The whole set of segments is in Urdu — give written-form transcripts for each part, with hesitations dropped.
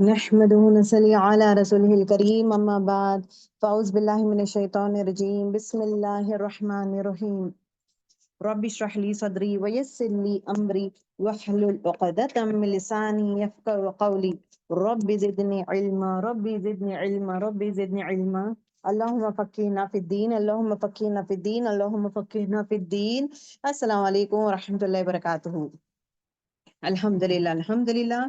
نحمده ونصلي على رسوله الكريم اما بعد فاعوذ بالله من الشيطان الرجيم بسم الله الرحمن الرحيم رب اشرح لي صدري ويسر لي امري واحلل عقدة من لساني يفقهوا قولي رب زدني علما رب زدني علما رب زدني علما اللهم فقهنا في الدين اللهم فقهنا في الدين اللهم فقهنا في الدين السلام علیکم ورحمۃ اللہ وبرکاتہ. الحمدللہ.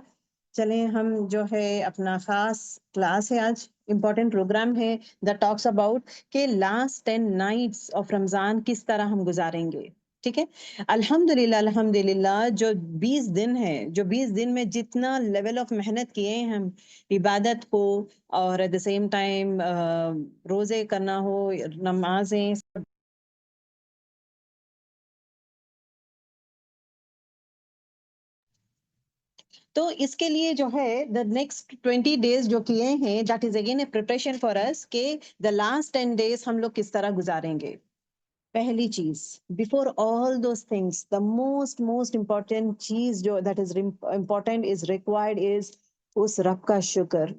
چلیں ہم جو ہے اپنا خاص کلاس ہے آج امپورٹنٹ پروگرام ہے دا ٹاکس اباؤٹ کہ لاسٹ 10 نائٹس آف رمضان کس طرح ہم گزاریں گے. ٹھیک ہے. الحمدللہ جو 20 دن ہے، جو 20 دن میں جتنا لیول آف محنت کیے ہیں ہم عبادت کو، اور ایٹ دا سیم ٹائم روزے کرنا ہو، نمازیں، تو اس کے لیے جو ہے دا نیکسٹ 20 days جو کیے ہیں that is again a preparation for اس کہ دا لاسٹ 10 days ہم لوگ کس طرح گزاریں گے. پہلی چیز before all those things the most important چیز جو that is important is required is اس رب کا شکر.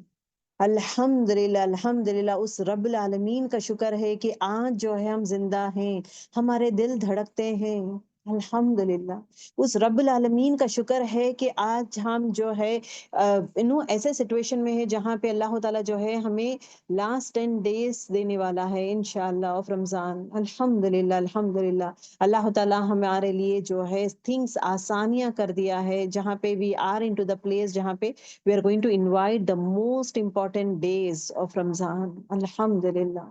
الحمدللہ اس رب العالمین کا شکر ہے کہ آج جو ہے ہم زندہ ہیں، ہمارے دل دھڑکتے ہیں. الحمدللہ اس رب العالمین کا شکر ہے کہ آج ہم جو ہے ایسے سچویشن میں ہے جہاں پہ اللہ تعالیٰ جو ہے ہمیں لاسٹ 10 days دینے والا ہے انشاءاللہ آف رمضان. الحمدللہ اللہ تعالیٰ ہمارے لیے جو ہے تھنگس آسانیاں کر دیا ہے، جہاں پہ we are in to the place جہاں پہ we are going to invite the most important days of Ramadan. الحمدللہ.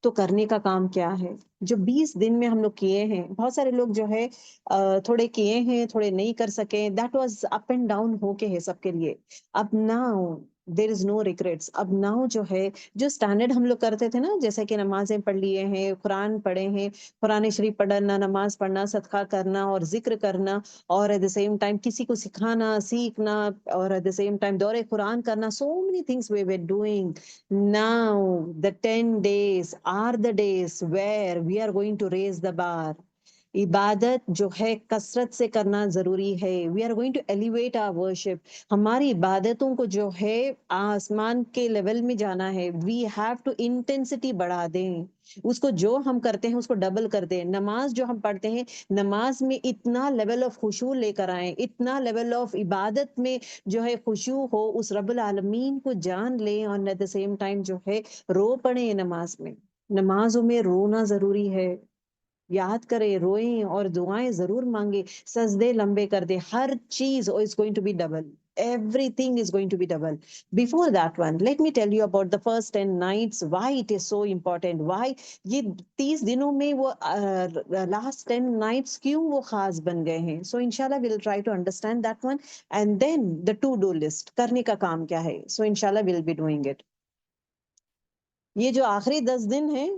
تو کرنے کا کام کیا ہے؟ جو 20 دن میں ہم لوگ کیے ہیں، بہت سارے لوگ جو ہے تھوڑے کیے ہیں، تھوڑے نہیں کر سکے. That was up and down ہو کے ہے سب کے لیے. اب now there is no regrets. اب ناؤ جو ہے جو اسٹینڈرڈ ہم لوگ کرتے تھے نا، جیسے کہ نمازیں پڑھ لیے ہیں، قرآن پڑھے ہیں، قرآن شریف پڑھنا، نماز پڑھنا، صدقہ کرنا اور ذکر کرنا، اور ایٹ دا سیم ٹائم کسی کو سکھانا، سیکھنا، اور ایٹ دا سیم ٹائم دور قرآن کرنا. So many things we were doing. Now the 10 days are the days where we are going to raise the bar. عبادت جو ہے کثرت سے کرنا ضروری ہے. We are going to elevate our worship. ہماری عبادتوں کو جو ہے آسمان کے لیول میں جانا ہے. وی ہیو ٹو انٹینسٹی بڑھا دیں، اس کو جو ہم کرتے ہیں اس کو ڈبل کر دیں. نماز جو ہم پڑھتے ہیں، نماز میں اتنا لیول آف خشوع لے کر آئیں، اتنا لیول آف عبادت میں جو ہے خشوع ہو، اس رب العالمین کو جان لیں، اور ایٹ دا سیم ٹائم جو ہے رو پڑیں. نماز میں، نمازوں میں رونا ضروری ہے. یاد کرے، روئیں اور دعائیں ضرور مانگے، سجدے لمبے کر دے. ہر چیز is going to be double. Everything is going to be double. Before that one, let me tell you about the first 10 nights, why it is so important, why یہ 30 دنوں میں وہ last 10 nights کیوں وہ خاص بن گئے ہیں. So inshallah we'll try to understand that one, and then the to-do list کرنے کا کام کیا ہے. So inshallah we'll be doing it. یہ جو آخری 10 دن ہیں،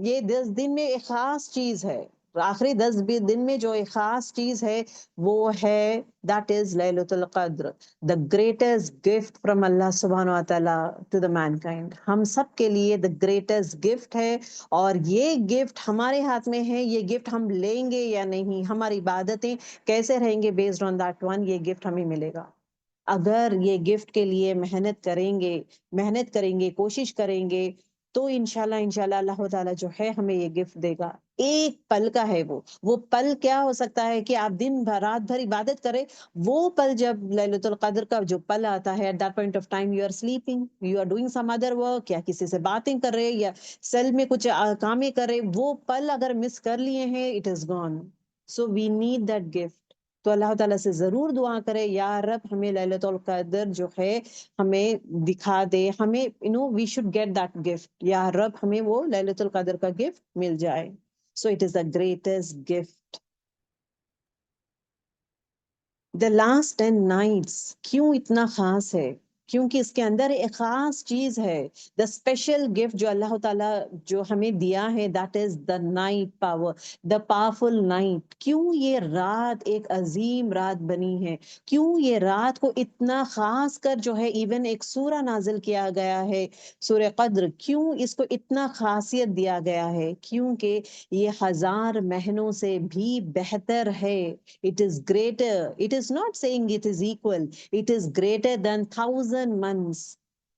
یہ 10 دن میں ایک خاص چیز ہے. آخری 10 دن میں جو ایک خاص چیز ہے وہ ہے that is لیلۃ القدر, the greatest gift from اللہ سبحانہ وتعالی to the mankind. ہم سب کے لیے the greatest gift ہے، اور یہ گفٹ ہمارے ہاتھ میں ہے. یہ گفٹ ہم لیں گے یا نہیں، ہماری عبادتیں کیسے رہیں گے، based on that one یہ گفٹ ہمیں ملے گا. اگر یہ گفٹ کے لیے محنت کریں گے، کوشش کریں گے، تو انشاءاللہ اللہ تعالیٰ جو ہے ہمیں یہ گفٹ دے گا. ایک پل کا ہے وہ پل کیا ہو سکتا ہے کہ آپ دن بھر رات بھر عبادت کریں. وہ پل جب لیلۃ القدر کا جو پل آتا ہے، at that point of time you are sleeping, you are doing some other work، یا کسی سے باتیں کر رہے، یا سیل میں کچھ کامیں کر رہے، وہ پل اگر مس کر لیے ہیں it is gone. So we need that gift. تو اللہ تعالیٰ سے ضرور دعا کرے، یا رب ہمیں لیلۃ القدر جو ہے ہمیں دکھا دے، ہمیں we should get that gift. یا رب ہمیں وہ لیلۃ القدر کا گفٹ مل جائے. سو it is the greatest gift. The last 10 nights کیوں اتنا خاص ہے؟ کیونکہ اس کے اندر ایک خاص چیز ہے. دا اسپیشل گفٹ جو اللہ تعالیٰ جو ہمیں دیا ہے، that is the night power, the powerful night. کیوں یہ رات ایک عظیم رات بنی ہے؟ کیوں یہ رات کو اتنا خاص کر جو ہے ایون ایک سورہ نازل کیا گیا ہے، سورہ قدر؟ کیوں اس کو اتنا خاصیت دیا گیا ہے؟ کیونکہ یہ 1000 مہینوں سے بھی بہتر ہے. It is greater. It is not saying it is equal. It is greater than 1000 1000 months,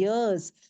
years,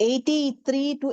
83 to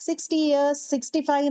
60 years 65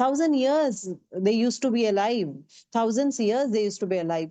1000 years they used to be alive, thousands years they used to be alive.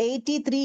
83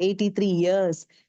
83 years,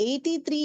83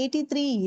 83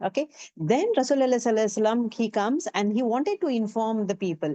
Okay, then Rasulullah sallallahu alaihi wasallam he comes and he wanted to inform the people.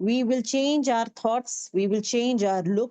we will change our thoughts, we will change our look.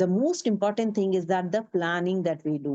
The most important thing is that the planning that we do.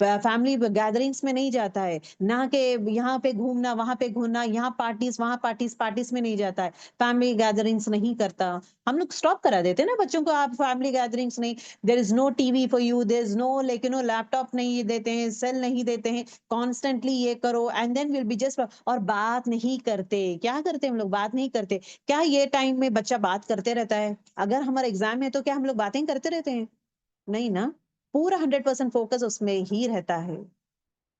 Family gatherings میں نہیں جاتا ہے، نہ کہ یہاں پہ گھومنا وہاں پہ گھومنا، یہاں پارٹیز وہاں پارٹیز میں نہیں جاتا ہے، فیملی گیدرنگس نہیں کرتا. ہم لوگ اسٹاپ کرا دیتے ہیں نا بچوں کو، آپ فیملی گیدرنگس نہیں، there is no T V for you, there is no like you know laptop نہیں دیتے ہیں، سیل نہیں دیتے ہیں، کانسٹنٹلی یہ کرو and then will be just. اور بات نہیں کرتے، کیا کرتے ہم لوگ؟ بات نہیں کرتے. کیا یہ ٹائم میں بچہ بات کرتے رہتا ہے؟ اگر ہمارا ایگزام ہے تو کیا ہم لوگ باتیں کرتے رہتے ہیں؟ نہیں نا، پورا 100% فوکس اس میں ہی رہتا ہے.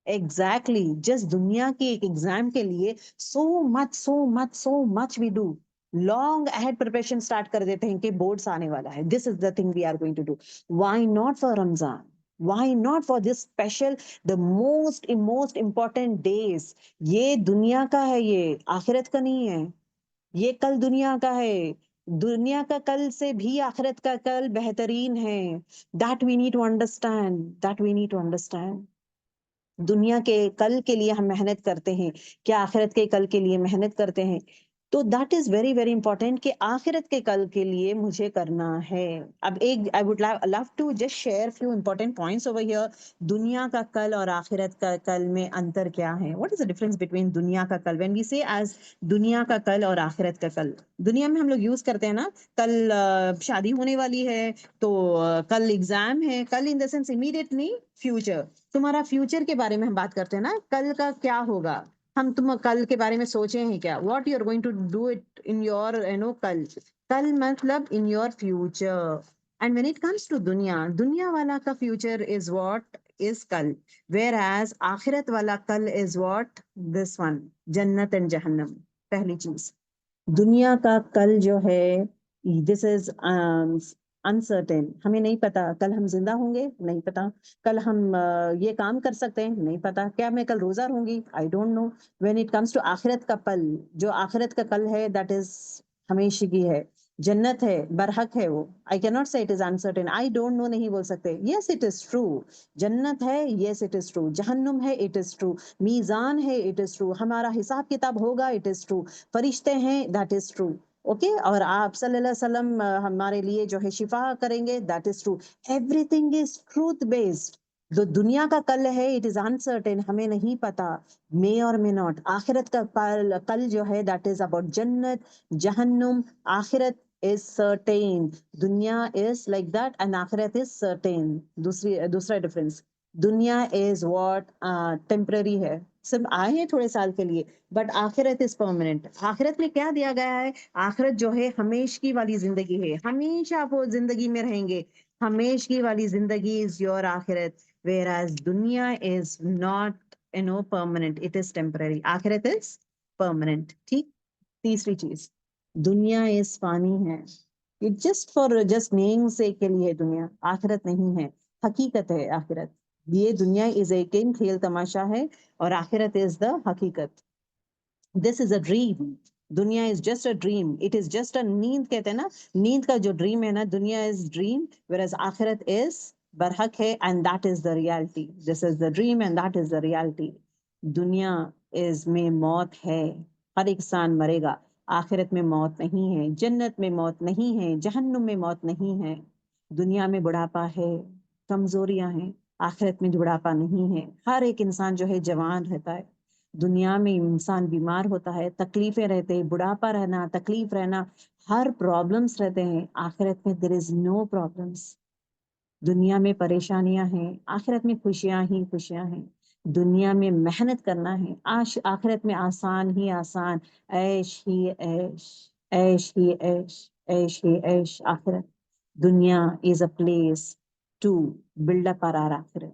ایگزیکٹلی جس دنیا کی ایک ایگزام کے لیے so much we do. Long ahead preparation start کر دیتے ہیں کہ بورڈس آنے والا ہے، this is the thing we are going to do. Why not for Ramadan? Why not for this special the most important days? یہ دنیا کا ہے، یہ آخرت کا نہیں ہے. یہ کل دنیا کا ہے، دنیا کا کل سے بھی آخرت کا کل بہترین ہے. That we need to understand, that we need to understand. دنیا کے کل کے لیے ہم محنت کرتے ہیں، کیا آخرت کے کل کے لیے محنت کرتے ہیں؟ تو that is very very important کہ آخرت کے کل کے لیے مجھے کرنا ہے. اب ایک I would love to just share few important points over here. دنیا کا کل اور آخرت کا کل میں انتر کیا ہے؟ What is the difference between دنیا کا کل؟ وین وی سے ایز دنیا کا کل اور آخرت کا کل، دنیا میں ہم لوگ یوز کرتے ہیں نا، کل شادی ہونے والی ہے تو کل ایگزام ہے، کل ان دا سینس امیڈیٹلی فیوچر. تمہارا فیوچر کے بارے میں ہم بات کرتے ہیں نا، کل کا کیا ہوگا. تم کل کے بارے میں سوچے ہیں کیا؟ What you are going to do it in your کل. کل مطلب in your future. And when it comes to دنیا، دنیا والا کا فیوچر از واٹ از کل، ویئر ایز آخرت والا کل از واٹ دس ون، جنت اینڈ جہنم. پہلی چیز، دنیا کا کل جو ہے دس از انسرٹین. ہمیں نہیں پتا کل ہم زندہ ہوں گے، نہیں پتا. کل ہم یہ کام کر سکتے ہیں، نہیں پتا. کیا میں کل روزہ رہوں گی؟ I don't know. When it comes to آخرت کا پل، جو آخرت کا کل ہے دیٹ از ہمیشگی ہے، جنت ہے، برحق ہے وہ. آئی کی ناٹ سے اٹ از انسرٹین، آئی ڈونٹ نو نہیں بول سکتے. یس اٹ از ٹرو، جنت ہے، یس اٹ از ٹرو. جہنم ہے، اٹ از ٹرو. میزان ہے، اٹ از ٹرو. ہمارا حساب کتاب ہوگا، اٹ از ٹرو. فرشتے ہیں، دیٹ از ٹرو. اوکے، اور آپ صلی اللہ علیہ وسلم ہمارے لیے جو ہے شفا کریں گے، that is true. Every thing is truth based. جو دنیا کا کل ہے اٹ از انسرٹین، ہمیں نہیں پتا، مے اور مے ناٹ. آخرت کا کل جو ہے دیٹ از اباؤٹ جنت جہنم. آخرت is certain, دنیا is like that and آخرت is certain. دوسرا ڈفرنس، دنیا is what temporary ہے، صرف آئے ہیں تھوڑے سال کے لیے، بٹ آخرت is permanent. آخرت میں کیا دیا گیا ہے؟ آخرت جو ہے ہمیشگی والی زندگی ہے، ہمیشہ آپ وہ زندگی میں رہیں گے. ہمیشگی والی زندگی is your آخرت، whereas دنیا is not permanent, it is temporary. آخرت is permanent. ٹھیک. تیسری چیز، دنیا اس فانی ہے، یہ جسٹ فار جسٹ نیم سے کے لیے دنیا، آخرت نہیں ہے، حقیقت ہے آخرت. یہ دنیا از ایک کھیل تماشا ہے اور آخرت از دا حقیقت. دس از اے ڈریم. دنیا is just a dream, it is just a نیند کہتے ہیں نا، نیند کا جو ڈریم ہے نا، دنیا از ڈریم whereas آخرت از برحق ہے and that is the reality. This is the dream and that is the reality. دنیا از میں موت ہے، ہر انسان مرے گا. آخرت میں موت نہیں ہے، جنت میں موت نہیں ہے، جہنم میں موت نہیں ہے. دنیا میں بڑھاپا ہے، کمزوریاں ہیں، آخرت میں بڑھاپا نہیں ہے. ہر ایک انسان جو ہے جوان رہتا ہے، دنیا میں انسان بیمار ہوتا ہے، تکلیفیں رہتے ہیں، بڑھاپا رہنا، تکلیف رہنا، ہر پرابلمس رہتے ہیں. آخرت میں there is no problems. دنیا میں پریشانیاں ہیں، آخرت میں خوشیاں ہی خوشیاں ہیں. دنیا میں محنت کرنا ہے، آخرت میں آسان ہی آسان، عیش ہی عیش، عیش ہی عیش، عیش ہی عیش. آخرت، دنیا is a place to build up our آخرت.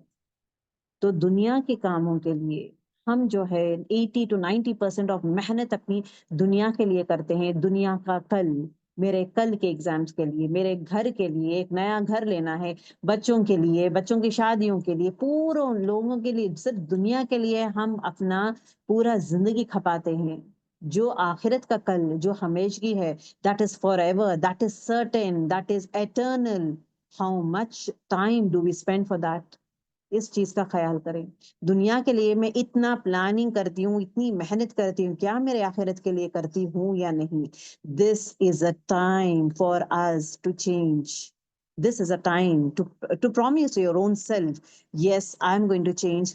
تو دنیا کے کاموں کے لیے ہم جو ہے 80 to 90% آف محنت اپنی دنیا کے لیے کرتے ہیں. دنیا کا کل، میرے کل کے ایگزامس کے لیے، میرے گھر کے لیے، ایک نیا گھر لینا ہے، بچوں کے لیے، بچوں کی شادیوں کے لیے، پوروں لوگوں کے لیے، صرف دنیا کے لیے ہم اپنا پورا زندگی کھپاتے ہیں. جو آخرت کا کل، جو ہمیشگی ہے، that is forever, that is certain, that is eternal. How much time do we spend for that? اس چیز کا خیال کریں. دنیا کے لیے میں اتنا پلاننگ کرتی ہوں، اتنی محنت کرتی ہوں، کیا میرے آخرت کے لیے کرتی ہوں یا نہیں؟ This is a time for us to change. This is a time to promise your own self, yes, I am going to change.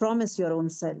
Promise your own self.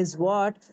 is what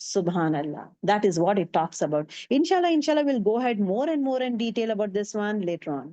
Subhanallah. That is what it talks about. Inshallah, we'll go ahead more and more in detail about this one later on.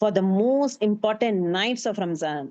for the most important nights of Ramadan?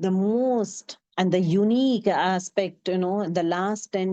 The most and the unique aspect, the last 10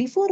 Before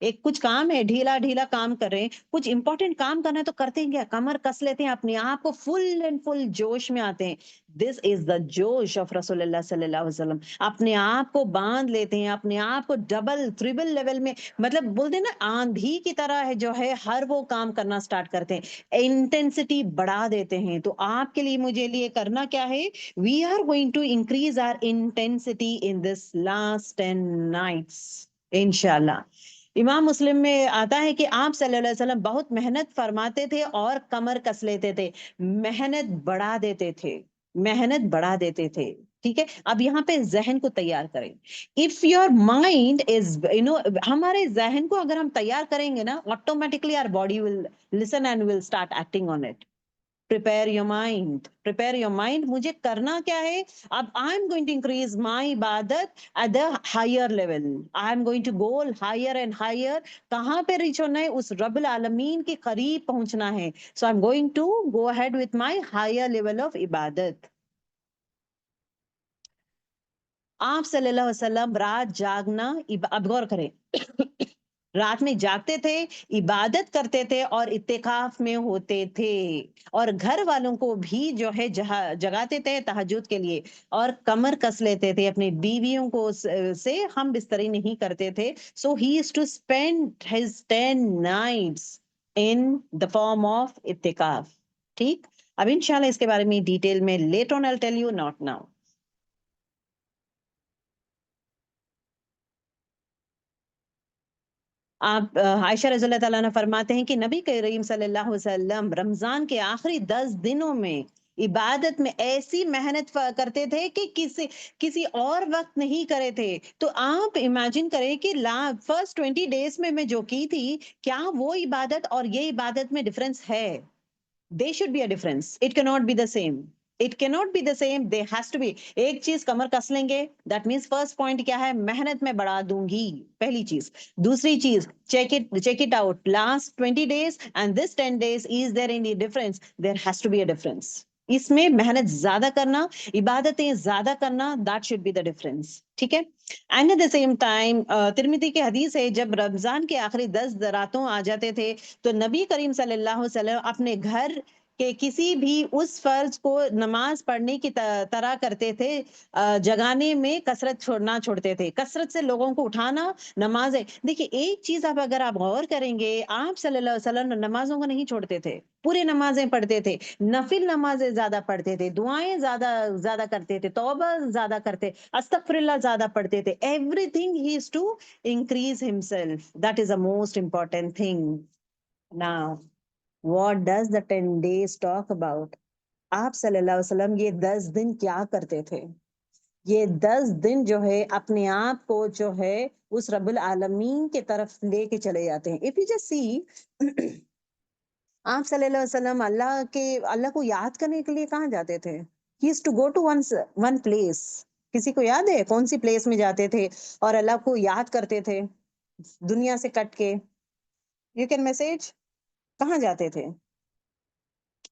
ایک کچھ کام ہے ڈھیلا ڈھیلا کام کر رہے ہیں, کچھ امپورٹنٹ کام کرنا ہے تو کرتے ہیں کیا, کمر کس لیتے ہیں, اپنے آپ کو فل اینڈ فل جوش میں آتے ہیں. دس از دا جوش آف رسول اللہ صلی اللہ علیہ وسلم. اپنے آپ کو باندھ لیتے ہیں, اپنے آپ کو ڈبل ٹریبل لیول میں, مطلب بولتے ہیں نا آندھی کی طرح ہے جو ہے ہر وہ کام کرنا سٹارٹ کرتے ہیں, انٹینسٹی بڑھا دیتے ہیں. تو آپ کے لیے مجھے لیے کرنا کیا ہے, we are going to increase our intensity in this last 10 nights انشاءاللہ. امام مسلم میں آتا ہے کہ آپ صلی اللہ علیہ وسلم بہت محنت فرماتے تھے اور کمر کس لیتے تھے, محنت بڑھا دیتے تھے, محنت بڑھا دیتے تھے. ٹھیک ہے, اب یہاں پہ ذہن کو تیار کریں. اف یور مائنڈ از ہمارے ذہن کو اگر ہم تیار کریں گے نا, automatically our body will listen and will start acting on it. prepare your mind, prepare your mind. مجھے کرنا کیا ہے, اب I am going to increase my عبادت at the higher level. I am going to go higher and higher. کہاں پہ ریچ ہونا ہے, اس رب العالمین کے قریب پہنچنا ہے. So I'm going to go ahead with my higher level of عبادت. آپ صلی اللہ علیہ وسلم رات جاگنا, اب غور کریں, رات میں جاگتے تھے, عبادت کرتے تھے اور اعتکاف میں ہوتے تھے, اور گھر والوں کو بھی جو ہے جگاتے تھے تہجد کے لیے, اور کمر کس لیتے تھے, اپنی بیویوں کو سے ہم بستری نہیں کرتے تھے. So he is to spend his 10 nights in the form of اعتکاف. ٹھیک, اب انشاءاللہ اس کے بارے میں ڈیٹیل میں later on I'll tell you, not now. آپ عائشہ رضی اللہ تعالیٰ عنہ فرماتے ہیں کہ نبی کریم صلی اللہ علیہ وسلم رمضان کے آخری 10 دنوں میں عبادت میں ایسی محنت کرتے تھے کہ کسی اور وقت نہیں کرے تھے. تو آپ امیجن کریں کہ فرسٹ 20 days میں جو کی تھی, کیا وہ عبادت اور یہ عبادت میں ڈفرنس ہے؟ They should be a difference. It cannot be the same. It cannot be the same. There has to be. ایک چیز کمر کس لیں گے, that means first point کیا ہے, محنت میں بڑھا دوں گی, پہلی چیز. دوسری چیز, check it out. Last 20 days and this 10 days, is there any difference? There has to be a difference. اس میں محنت زیادہ کرنا, عبادتیں زیادہ کرنا, that should be the difference. ٹھیک ہے. And at the same time ترمذی کی حدیث ہے, جب رمضان کے آخری 10 راتوں آ جاتے تھے تو نبی کریم صلی اللہ علیہ وسلم اپنے گھر کہ کسی بھی اس فرض کو نماز پڑھنے کی طرح کرتے تھے, جگانے میں کثرت چھوڑتے تھے, کثرت سے لوگوں کو اٹھانا نماز. دیکھیے ایک چیز اگر آپ غور کریں گے, آپ صلی اللہ علیہ وسلم نمازوں کو نہیں چھوڑتے تھے, پورے نمازیں پڑھتے تھے, نفل نمازیں زیادہ پڑھتے تھے, دعائیں زیادہ کرتے تھے, توبہ زیادہ کرتے, استغفر اللہ زیادہ پڑھتے تھے. Everything he is to increase himself, that is the most important thing. Now what does the 10 days talk about? آپ صلی اللہ علیہ وسلم یہ 10 دن کیا کرتے تھے؟ یہ 10 دن جو ہے اپنے آپ کو جو ہے اس رب العالمین کے طرف لے کے چلے جاتے ہیں. If you just see, آپ صلی اللہ علیہ وسلم اللہ کو یاد کرنے کے لیے کہاں جاتے تھے؟ He used to go to one place. کسی کو یاد ہے کون سی پلیس میں جاتے تھے اور اللہ کو یاد کرتے تھے دنیا سے کٹ کے؟ You can message. کہاں جاتے تھے؟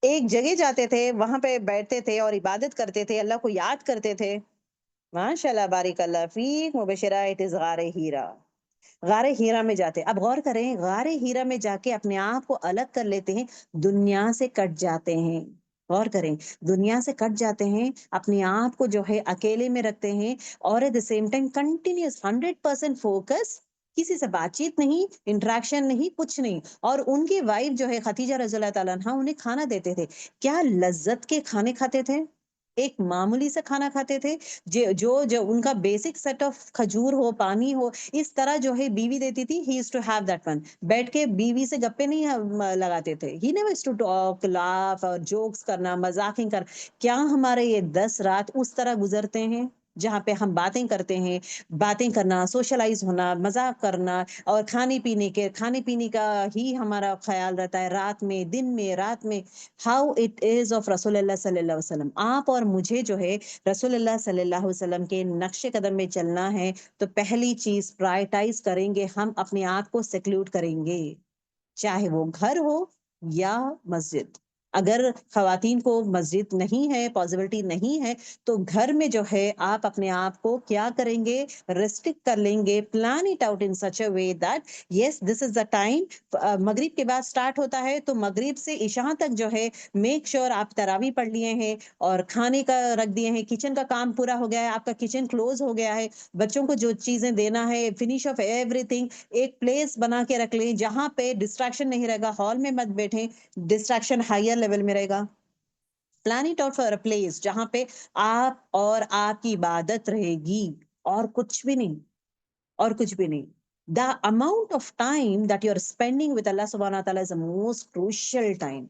ایک جگہ جاتے تھے, وہاں پہ بیٹھتے تھے اور عبادت کرتے تھے, اللہ کو یاد کرتے تھے. ماشاء اللہ بارک اللہ فیک. مبشرہ اٹ از غار ہیرا. غار ہیرا میں جاتے. اب غور کریں, غار ہیرا میں جا کے اپنے آپ کو الگ کر لیتے ہیں, دنیا سے کٹ جاتے ہیں. غور کریں, دنیا سے کٹ جاتے ہیں, اپنے آپ کو جو ہے اکیلے میں رکھتے ہیں, اور at the same time continuous 100% focus, کسی سے بات چیت نہیں, انٹریکشن نہیں, کچھ نہیں. اور ان کی وائف جو ہے خدیجہ رضی اللہ تعالیٰ عنہا انہیں کھانا دیتے تھے. کیا لذت کے کھانے کھاتے تھے, ایک معمولی سے کھانا کھاتے تھے, جو ان کا بیسک سیٹ آف کھجور ہو, پانی ہو, اس طرح جو ہے بیوی دیتی تھی. He is to have that one. بیٹھ کے بیوی سے گپے نہیں لگاتے تھے. He never to talk, laugh اور جوکس کرنا, مذاقیں کر. کیا ہمارے یہ 10 رات اس طرح گزرتے ہیں جہاں پہ ہم باتیں کرتے ہیں, باتیں کرنا, سوشلائز ہونا, مذاق کرنا, اور کھانے پینے کا ہی ہمارا خیال رہتا ہے, رات میں, دن میں, رات میں. ہاؤ اٹ از آف رسول اللہ صلی اللہ علیہ وسلم. آپ اور مجھے جو ہے رسول اللہ صلی اللہ علیہ وسلم کے نقش قدم میں چلنا ہے, تو پہلی چیز پرائرٹائز کریں گے, ہم اپنے آپ کو سیکلوٹ کریں گے, چاہے وہ گھر ہو یا مسجد. اگر خواتین کو مسجد نہیں ہے، پاسبلٹی نہیں ہے، تو گھر میں جو ہے آپ اپنے آپ کو کیا کریں گے، ریسٹرکٹ کر لیں گے، plan it out in such a way that yes this is the time. مغرب کے بعد سٹارٹ ہوتا ہے تو مغرب سے عشاء تک جو ہے میک شور آپ تراویح پڑھ لیے ہیں اور کھانے کا رکھ دیے ہیں، کچن کا کام پورا ہو گیا ہے، آپ کا کچن کلوز ہو گیا ہے، بچوں کو جو چیزیں دینا ہے فنش آف ایوری تھنگ، ایک پلیس بنا کے رکھ لیں جہاں پہ ڈسٹریکشن نہیں رہے گا، ہال میں مت بیٹھیں، ڈسٹریکشن ہائر لیول میں رہے گا. Plan it out for a place جہاں پہ آپ اور آپ کی عبادت رہے گی، اور کچھ بھی نہیں، اور کچھ بھی نہیں. The amount of time that you are spending with Allah subhanahu wa ta'ala is the most crucial time.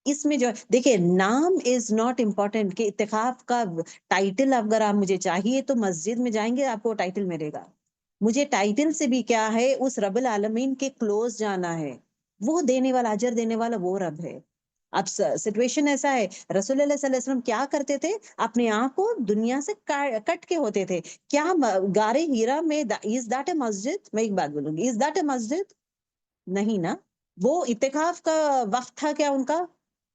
اس میں جو دیکھیں نام از ناٹ امپورٹینٹ کہ اتخاف کا ٹائٹل اگر آپ مجھے چاہیے تو مسجد میں جائیں گے آپ کو ٹائٹل ملے گا. مجھے ٹائٹل سے بھی کیا ہے، اس رب العالمین کے کلوز جانا ہے، وہ دینے والا، اجر دینے والا وہ رب ہے. اب سچویشن ایسا ہے، رسول اللہ صلی اللہ علیہ وسلم کیا کرتے تھے، اپنے آپ کو دنیا سے کٹ کے ہوتے تھے. کیا غار ہیرا میں از دیٹ اے مسجد؟ میں ایک بات بولوں گی، از دیٹ اے مسجد؟ نہیں نا. وہ اتکاف کا وقت تھا کیا ان کا؟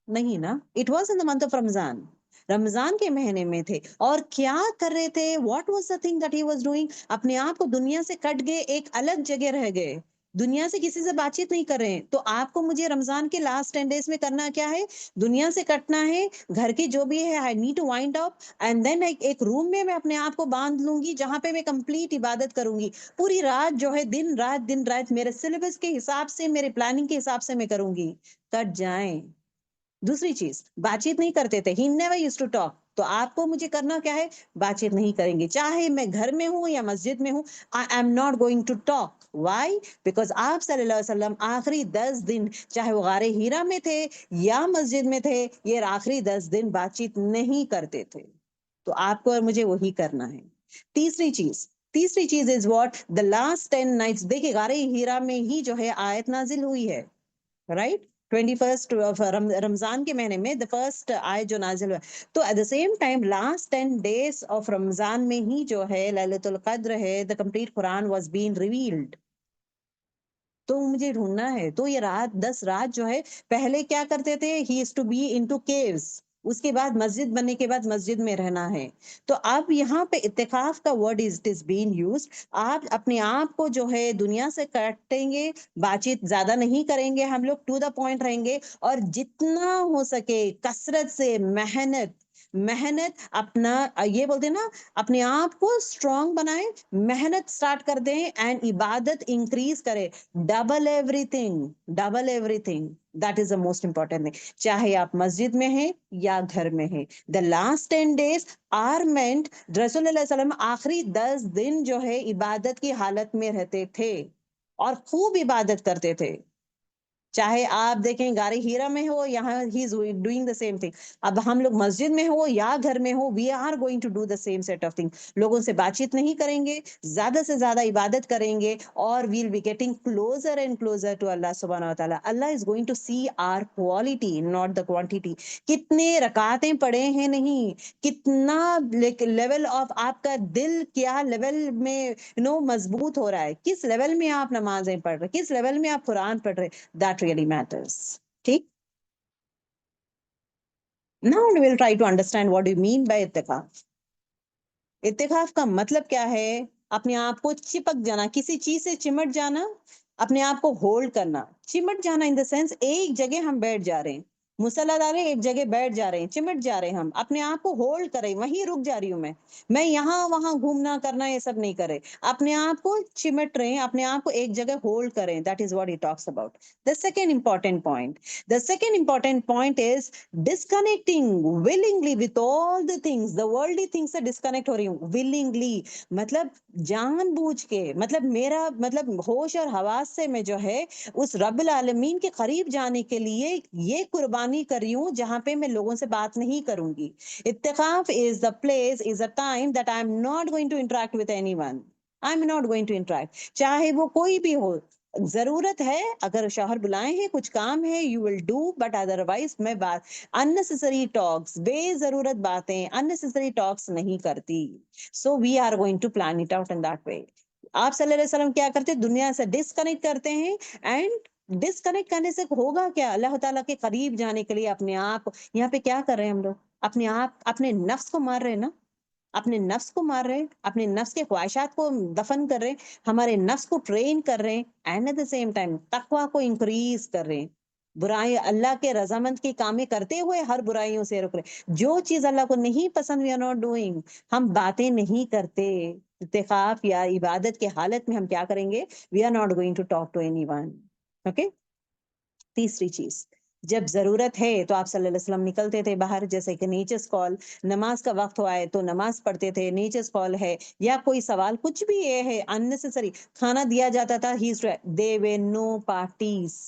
نہیں نا. It was in the month of Ramadan, Ramadan کے مہینے میں تھے. اور کیا کر رہے تھے، what was the thing that he was doing? اپنے آپ کو دنیا سے کٹ گئے، ایک الگ جگہ رہ گئے، دنیا سے کسی سے بات چیت نہیں کر رہے ہیں. تو آپ کو مجھے رمضان کے لاسٹ 10 days میں کرنا کیا ہے، دنیا سے کٹنا ہے، گھر کی جو بھی ہے I need to wind up and then ایک روم میں اپنے آپ کو باندھ لوں گی جہاں پہ میں کمپلیٹ عبادت کروں گی. پوری رات جو ہے، دن رات میرے سلیبس کے حساب سے، میرے پلاننگ کے حساب سے میں کروں گی. کٹ جائیں. دوسری چیز، بات چیت نہیں کرتے تھے، he never used to talk. تو آپ کو مجھے کرنا کیا ہے، بات چیت نہیں کریں گے، چاہے میں گھر میں ہوں یا مسجد میں ہوں. I am not going to talk. Why? Because آپ صلی اللہ علیہ وسلم آخری 10 دن چاہے وہ غار ہیرا میں تھے یا مسجد میں تھے، یہ آخری 10 دن بات چیت نہیں کرتے تھے. تو آپ کو اور مجھے وہی کرنا ہے. تیسری چیز is what the last 10 nights. دیکھیے غار ہیرا میں ہی جو ہے آیت نازل ہوئی ہے، رائٹ؟ 21 رمضان کے مہینے میں دا فرسٹ آیت جو نازل ہوا. تو at the same time last 10 days of Ramadan میں ہی جو ہے لیلۃ القدر ہے، the complete Quran was been revealed. تو مجھے ڈھونڈنا ہے. تو یہ رات 10 رات جو ہے، پہلے کیا کرتے تھے، he is to be in to queues, اس کے بعد مسجد بننے کے بعد مسجد میں رہنا ہے. تو اب یہاں پہ اتخاف کا ورڈ از بین یوزڈ. آپ اپنے آپ کو جو ہے دنیا سے کٹیں گے، بات چیت زیادہ نہیں کریں گے، ہم لوگ ٹو دا پوائنٹ رہیں گے، اور جتنا ہو سکے کثرت سے محنت اپنا، یہ بولتے ہیں نا، اپنے آپ کو اسٹرانگ بنائیں، محنت سٹارٹ کر دیں اینڈ عبادت انکریز کرے. Double everything that is the most important thing. چاہے آپ مسجد میں ہیں یا گھر میں ہیں. The last 10 days are meant. رسول اللہ علیہ وسلم آخری 10 دن جو ہے عبادت کی حالت میں رہتے تھے اور خوب عبادت کرتے تھے. چاہے آپ دیکھیں غار ہیرا میں ہو، یہاں he is doing the same thing. اب ہم لوگ مسجد میں ہو یا گھر میں ہو، we are going to do the same set of thing. لوگوں سے بات چیت نہیں کریں گے، زیادہ سے زیادہ عبادت کریں گے، اور will be getting closer and closer to Allah سبحانہ و تعالیٰ. Allah is going to see our quality not the quantity. کتنے رکعتیں پڑھے ہیں نہیں، کتنا لیول آف آپ کا دل کیا لیول میں مضبوط ہو رہا ہے، کس لیول میں آپ نمازیں پڑھ رہے، کس لیول میں آپ قرآن پڑھ رہے. That really matters. ٹھیک. Now we will try to understand what do you mean by اتقاف. اتقاف کا مطلب کیا ہے، اپنے آپ کو چپک جانا، کسی چیز سے چمٹ جانا، اپنے آپ کو ہولڈ کرنا. چمٹ جانا ان دا سینس ایک جگہ ہم بیٹھ جا رہے ہیں، مصلی ڈالے ایک جگہ بیٹھ جا رہے ہیں، چمٹ جا رہے ہیں، ہم اپنے آپ کو ہولڈ کریں، وہیں رک جا رہی ہوں میں یہاں وہاں گھومنا کرنا یہ سب نہیں کرے، اپنے آپ کو چمٹ رہے ہیں، اپنے آپ کو ایک جگہ ہولڈ کریں. That is what he talks about. The second important point is disconnecting willingly with all the things. The worldly things سے disconnect ہو رہی ہوں willingly، مطلب جان بوجھ کے، مطلب میرا مطلب ہوش اور حواس سے میں جو ہے اس رب العالمین کے قریب جانے کے لیے یہ قربانی کر رہی ہوں جہاں پہ میں لوگوں سے بات نہیں کروں گی. اتقاف is the place, is a time that I am not going to interact with anyone. I am not going to interact. چاہے وہ کوئی بھی ہو. ضرورت ہے اگر شوہر بلائے ہیں، کچھ کام ہے، you will do, but otherwise میں بات unnecessary talks، بے ضرورت باتیں unnecessary talks نہیں کرتی. So we are going to plan it out in that way. آپ صلی اللہ علیہ وسلم کیا کرتے، دنیا سے ڈسکنیکٹ کرتے ہیں اینڈ ڈسکنیکٹ کرنے سے ہوگا کیا؟ اللہ تعالیٰ کے قریب جانے کے لیے اپنے آپ یہاں پہ کیا کر رہے ہیں ہم لوگ؟ اپنے آپ اپنے نفس کو مار رہے ہیں نا، اپنے نفس کو مار رہے ہیں، اپنے نفس کے خواہشات کو دفن کر رہے ہیں، ہمارے نفس کو ٹرین کر رہے ہیں، and at the same time تقوی کو انکریز کر رہے ہیں، برائی اللہ کے رضامند کی کامیں کرتے ہوئے ہر برائیوں سے رک رہے، جو چیز اللہ کو نہیں پسند وی آر ناٹ ڈوئنگ، ہم باتیں نہیں کرتے، اتقاف یا عبادت کے حالت میں ہم کیا کریں گے؟ We are not going to talk to anyone. Okay. تیسری چیز، جب ضرورت ہے تو آپ صلی اللہ علیہ وسلم نکلتے تھے باہر، جیسے کہ نیچرس کال، نماز کا وقت ہوا ہے تو نماز پڑھتے تھے، نیچرس کال ہے یا کوئی سوال کچھ بھی یہ ہے unnecessary، کھانا دیا جاتا تھا، دے وے نو پارٹیز.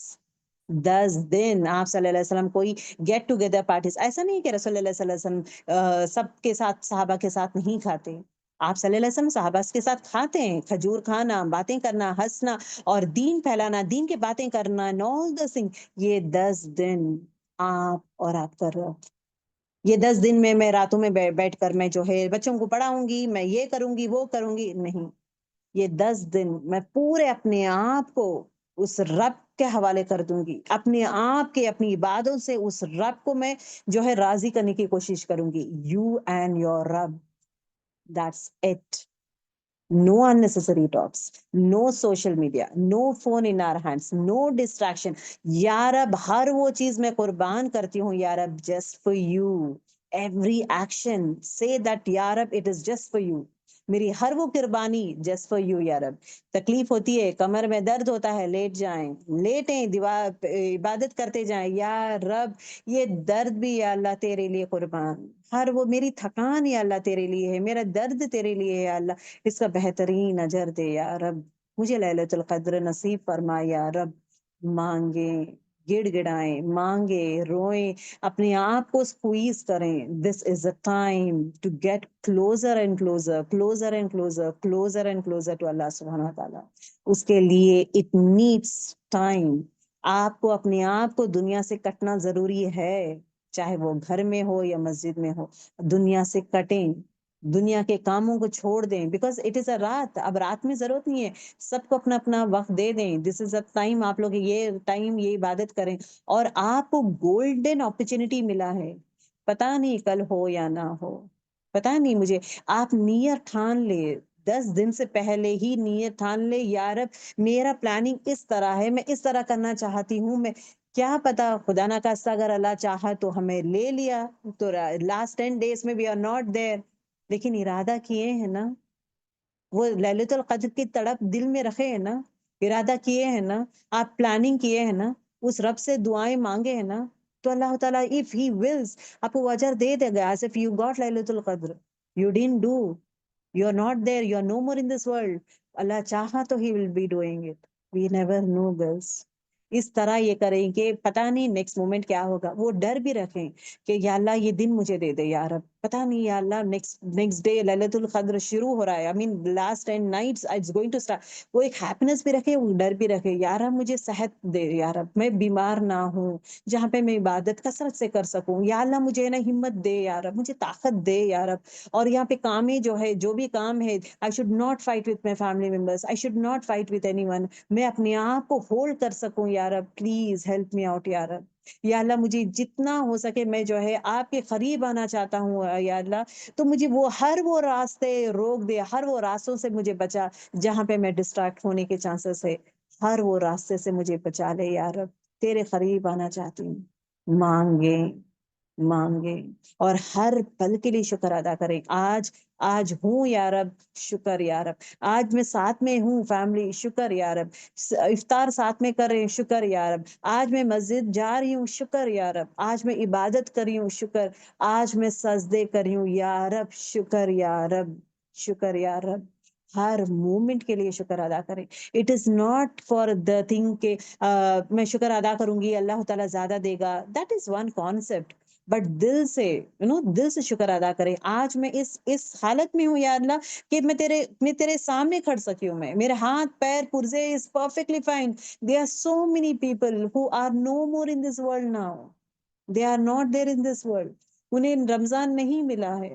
10 دن آپ صلی اللہ علیہ وسلم کوئی گیٹ ٹوگیدر پارٹیز، ایسا نہیں کہ رسول اللہ صلی اللہ علیہ وسلم سب کے ساتھ صحابہ کے ساتھ نہیں کھاتے، آپ صلی اللہ علیہ وسلم صحابہ کے ساتھ کھاتے ہیں، کھجور کھانا، باتیں کرنا، ہنسنا اور دین پھیلانا، دین کی باتیں کرنا، all the thing. یہ 10 دن آپ اور آپ کر رہے ہو. یہ 10 دن میں راتوں میں بیٹھ کر میں جو ہے بچوں کو پڑھاؤں گی، میں یہ کروں گی وہ کروں گی، نہیں. یہ 10 دن میں پورے اپنے آپ کو اس رب کے حوالے کر دوں گی، اپنے آپ کے اپنی عبادوں سے اس رب کو میں جو ہے راضی کرنے کی کوشش کروں گی. یو اینڈ یور رب، that's it. No unnecessary talks, no social media, no phone in our hands, no distraction. یا رب ہر وہ چیز میں قربان کرتی ہوں یا رب just for you. Every action say that یا رب it is just for you. میری ہر وہ قربانی just for you یا رب. تکلیف ہوتی ہے، کمر میں درد ہوتا ہے، لیٹ جائیں، لیٹیں، عبادت کرتے جائیں، یا رب یہ درد بھی یا اللہ تیرے لیے قربان، ہر وہ میری تھکان یا اللہ تیرے لیے ہے، میرا درد تیرے لیے ہے یا اللہ، اس کا بہترین اجر دے یا رب. مجھے لیلۃ القدر نصیب فرما یا رب. مانگیں، گڑ گڑائیں، مانگیں، روئیں، اپنے آپ کو سکویز کریں. This is a time to get closer and closer, closer and closer, closer and closer to Allah سبحانہ تعالیٰ. اس کے لیے اٹ نیڈس ٹائم. آپ کو اپنے آپ کو دنیا سے کٹنا ضروری ہے، چاہے وہ گھر میں ہو یا مسجد میں ہو. دنیا سے کٹیں، دنیا کے کاموں کو چھوڑ دیں، بیکاز اٹ از اے رات. اب رات میں ضرورت نہیں ہے، سب کو اپنا اپنا وقت دے دیں. دس از اے ٹائم، آپ لوگ یہ ٹائم یہ عبادت کریں. اور آپ کو گولڈن اپرچونٹی ملا ہے، پتا نہیں کل ہو یا نہ ہو، پتا نہیں مجھے. آپ نیت ٹھان لے، 10 دن سے پہلے ہی نیت ٹھان لے، یا رب میرا پلاننگ اس طرح ہے، میں اس طرح کرنا چاہتی ہوں. میں کیا پتا خدا نہ خواستہ اگر اللہ چاہا تو ہمیں لے لیا تو لاسٹ 10 days میں وی آر ناٹ دیر، لیکن ارادہ کیے ہیں نا، وہ للیت القدر کی تڑپ دل میں رکھے ہیں نا، ارادہ کیے ہیں نا، آپ پلاننگ کیے ہیں نا، اس رب سے دعائیں مانگے ہیں نا، تو اللہ تعالیٰ if he wills آپ کو اجر دے دے گا. as if you got Lalit القدر. you didn't do, you are not there, you are no more in this world. اللہ چاہا تو he will be doing it. we never know girls. اس طرح یہ کریں کہ پتہ نہیں نیکسٹ مومنٹ کیا ہوگا. وہ ڈر بھی رکھیں کہ یا اللہ یہ دن مجھے دے دے یا رب، پتہ نہیں یا اللہ نیکسٹ ڈے للیت القدر شروع ہو رہا ہے، I mean last 10 nights it's going to start. وہ ایک ہیپینس بھی رکھے، وہ ڈر بھی رکھے، یا رب مجھے صحت دے یا رب، میں بیمار نہ ہوں، جہاں پہ میں عبادت کثرت سے کر سکوں. یا اللہ مجھے نا ہمت دے یا رب، مجھے طاقت دے یا رب. اور یہاں پہ کامیں جو ہے، جو بھی کام ہے، I should not fight with my family members, I should not fight with any one. میں اپنے آپ کو ہولڈ کر سکوں یا رب. پلیز ہیلپ می آؤٹ یا رب. یا اللہ مجھے جتنا ہو سکے میں جو ہے آپ کے قریب آنا چاہتا ہوں یا اللہ، تو مجھے وہ ہر وہ راستے روک دے، ہر وہ راستوں سے مجھے بچا جہاں پہ میں ڈسٹریکٹ ہونے کے چانسز ہے، ہر وہ راستے سے مجھے بچا لے یا رب. تیرے قریب آنا چاہتی ہوں. مانگیں، مانگیں اور ہر پل کے لیے شکر ادا کریں. آج ہوں یا رب، شکر یا رب. آج میں ساتھ میں ہوں فیملی، شکر یا رب. افطار ساتھ میں کریں، شکر یا رب. آج میں مسجد جا رہی ہوں، شکر یا رب. آج میں عبادت کری ہوں، شکر. آج میں سجدے کری ہوں یا رب، شکر یا رب، شکر یا رب. ہر مومنٹ کے لیے شکر ادا کریں. It is not for the thing کہ میں شکر ادا کروں گی اللہ تعالیٰ زیادہ دے گا، that is one concept. But دل سے دل سے شکر ادا کریں. آج میں اس حالت میں ہوں یا اللہ کہ میں تیرے سامنے کھڑ سکی ہوں. میں میرے ہاتھ پیر پرزے is perfectly fine. There are so many people who are no more in this world now. They are not there in this world. انہیں رمضان نہیں ملا ہے،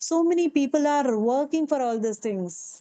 So many people are working for all these things.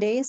days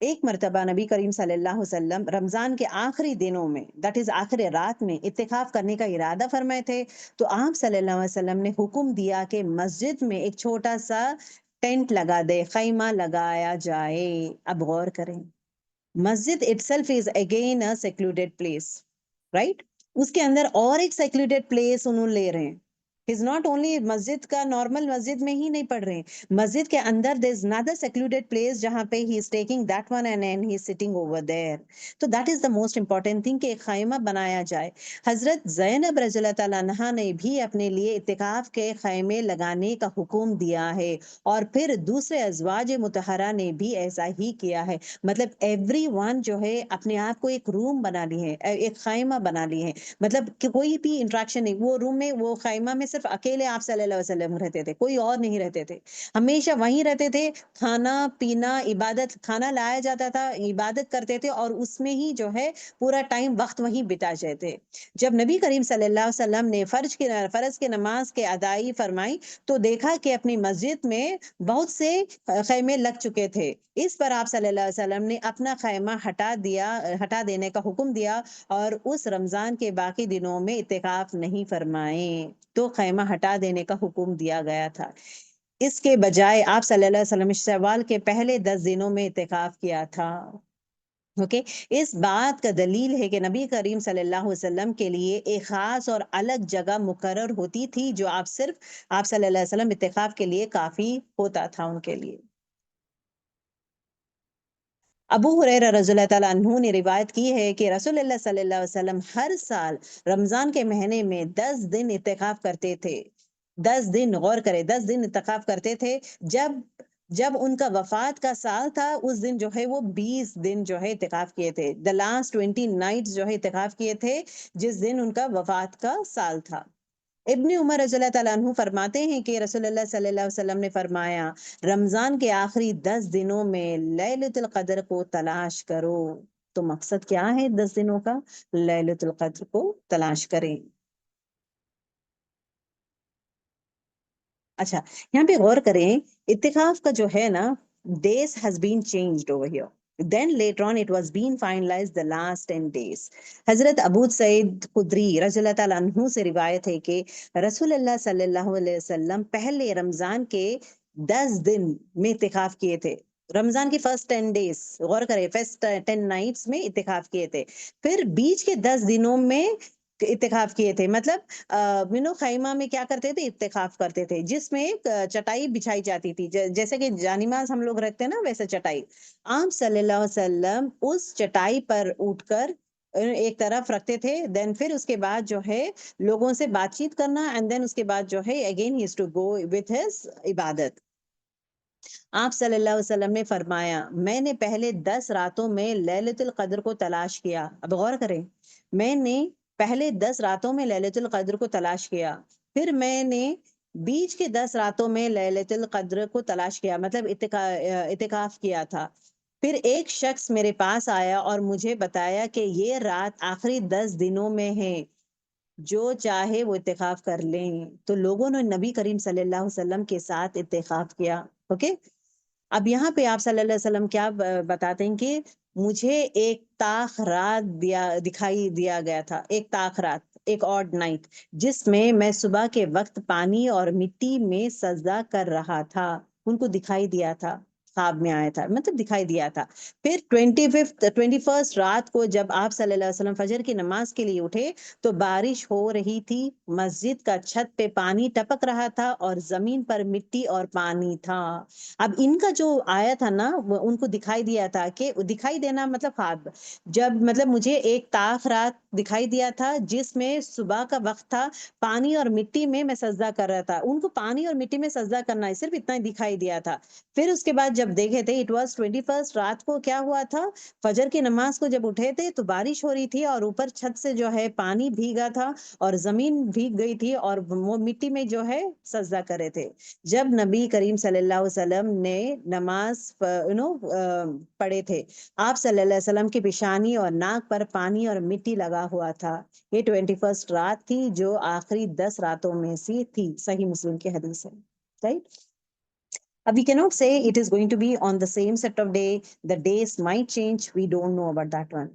ایک مرتبہ نبی کریم صلی اللہ علیہ وسلم رمضان کے آخری دنوں میں دیٹ از آخری رات میں اعتکاف کرنے کا ارادہ فرمائے تھے، تو آپ صلی اللہ علیہ وسلم نے حکم دیا کہ مسجد میں ایک چھوٹا سا ٹینٹ لگا دے، خیمہ لگایا جائے۔ اب غور کریں، مسجد itself is again a secluded place, right؟ اس کے اندر اور ایک secluded place انہوں لے رہے ہیں۔ He's not only مسجد کا نارمل مسجد میں ہی نہیں پڑھ رہے ہیں، مسجد کے اندر there is another secluded place جہاں پہ he is taking that one and he is sitting over there۔ تو that is the most important thing کہ ایک خیمہ بنایا جائے۔ حضرت زینب رضی اللہ تعالیٰ عنہا نے بھی اپنے لیے اعتکاف کے خیمے لگانے کا حکم دیا ہے، اور پھر دوسرے ازواج مطہرہ نے بھی ایسا ہی کیا ہے۔ مطلب ایوری ون جو ہے اپنے آپ کو ایک روم بنا لی ہے، ایک خیمہ بنا لی ہے، مطلب کہ کوئی بھی انٹریکشن نہیں، وہ روم میں وہ خیمہ میں صرف اکیلے آپ صلی اللہ علیہ وسلم رہتے تھے، کوئی اور نہیں رہتے تھے، ہمیشہ وہیں رہتے تھے، کھانا پینا عبادت، کھانا لایا جاتا تھا، عبادت کرتے تھے، اور اس میں ہی جو ہے پورا ٹائم وقت وہیں بتا جاتے۔ جب نبی کریم صلی اللہ علیہ وسلم نے فرض کی نماز کے ادائی فرمائی تو دیکھا کہ اپنی مسجد میں بہت سے خیمے لگ چکے تھے۔ اس پر آپ صلی اللہ علیہ وسلم نے اپنا خیمہ ہٹا دینے کا حکم دیا، اور اس رمضان کے باقی دنوں میں اعتکاف نہیں فرمائے، تو خیمہ ہٹا دینے کا حکم دیا گیا تھا۔ اس کے بجائے آپ صلی اللہ علیہ وسلم شوال کے پہلے 10 دنوں میں اعتکاف کیا تھا۔ اوکے، اس بات کا دلیل ہے کہ نبی کریم صلی اللہ علیہ وسلم کے لیے ایک خاص اور الگ جگہ مقرر ہوتی تھی، جو آپ صلی اللہ علیہ وسلم اعتکاف کے لیے کافی ہوتا تھا ان کے لیے۔ ابو ہریرہ رضی اللہ تعالیٰ عنہ نے روایت کی ہے کہ رسول اللہ صلی اللہ علیہ وسلم ہر سال رمضان کے مہینے میں 10 دن اعتکاف کرتے تھے۔ 10 دن، غور کرے، 10 دن اعتکاف کرتے تھے۔ جب ان کا وفات کا سال تھا، اس دن جو ہے وہ 20 دن جو ہے اعتکاف کیے تھے۔ دا لاسٹ 20 نائٹس جو ہے اعتکاف کیے تھے، جس دن ان کا وفات کا سال تھا۔ ابن عمر رضی اللہ تعالیٰ عنہ فرماتے ہیں کہ رسول اللہ صلی اللہ علیہ وسلم نے فرمایا، رمضان کے آخری 10 دنوں میں لیلۃ القدر کو تلاش کرو۔ تو مقصد کیا ہے 10 دنوں کا؟ لیلۃ القدر کو تلاش کریں۔ اچھا، یہاں پہ غور کریں، اتقاف کا جو ہے نا، days has been changed over here. Then later on it was being finalized the last 10 days. حضرت ابو سعید خدری رضی اللہ تعالیٰ عنہ سے روایت ہے کہ رسول اللہ صلی اللہ علیہ وسلم پہلے رمضان کے 10 دن میں اعتکاف کیے تھے۔ رمضان کی فرسٹ 10 ڈیز، غور کریں، فرسٹ 10 نائٹس میں اعتکاف کیے تھے، پھر بیچ کے 10 دنوں میں اعتکاف کیے تھے۔ مطلب خیمہ میں کیا کرتے تھے؟ اعتکاف کرتے تھے، جس میں ایک چٹائی بچھائی جاتی تھی، جیسے کہ جانماز ہم لوگ رکھتے ہیں نا، ویسے چٹائی۔ آپ صلی اللہ علیہ وسلم اس چٹائی پر اٹھ کر ایک طرف رکھتے تھے، دین پھر اس کے بعد جو ہے لوگوں سے بات چیت کرنا، اینڈ دین اس کے بعد جو ہے again he is to go with his عبادت۔ آپ صلی اللہ علیہ وسلم نے فرمایا، میں نے پہلے 10 راتوں میں لیلۃ القدر کو تلاش کیا۔ اب غور کریں، میں نے پہلے 10 راتوں میں لیلۃ القدر کو تلاش کیا، پھر میں نے بیچ کے 10 راتوں میں لیلۃ القدر کو تلاش کیا، مطلب اعتکاف کیا تھا۔ پھر ایک شخص میرے پاس آیا اور مجھے بتایا کہ یہ رات آخری 10 دنوں میں ہے، جو چاہے وہ اعتکاف کر لیں۔ تو لوگوں نے نبی کریم صلی اللہ علیہ وسلم کے ساتھ اعتکاف کیا۔ اوکے، اب یہاں پہ آپ صلی اللہ علیہ وسلم کیا بتاتے ہیں کہ مجھے ایک تاخ رات دکھائی دیا گیا تھا، ایک تاخ رات، ایک آڈ نائٹ، جس میں میں صبح کے وقت پانی اور مٹی میں سجدہ کر رہا تھا۔ ان کو دکھائی دیا تھا، خواب میں آیا تھا، مطلب دکھائی دیا تھا۔ پھر 21 رات کو جب آپ صلی اللہ علیہ وسلم فجر کی نماز کے لیے اٹھے تو بارش ہو رہی تھی، مسجد کا چھت پہ پانی ٹپک رہا تھا اور زمین پر مٹی اور پانی تھا۔ اب ان کا جو آیا تھا نا، وہ ان کو دکھائی دیا تھا، کہ دکھائی دینا مطلب خواب، جب مطلب مجھے ایک تاخ رات دکھائی دیا تھا جس میں صبح کا وقت تھا، پانی اور مٹی میں سجدہ کر رہا تھا۔ ان کو پانی اور مٹی میں سجدہ کرنا ہے، صرف اتنا ہی دکھائی دیا تھا۔ پھر اس کے بعد جب دیکھے تھے اٹ واز 21 رات کو کیا ہوا تھا، فجر کی نماز کو جب اٹھے تھے تو بارش ہو رہی تھی، اور اوپر چھت سے جو ہے پانی بھیگا تھا اور زمین بھیگ گئی تھی، اور وہ مٹی میں جو ہے سجدہ کرے تھے۔ جب نبی کریم صلی اللہ علیہ وسلم نے نماز پڑھے تھے، آپ صلی اللہ علیہ وسلم کی پیشانی اور ناک پر پانی اور مٹی لگا ہوا تھا۔ یہ 21 رات تھی جو آخری 10 راتوں میں سے تھی، صحیح مسلم کی حدیث ہے، right? We cannot say it is going to be on the same set of day. The days might change. We don't know about that one.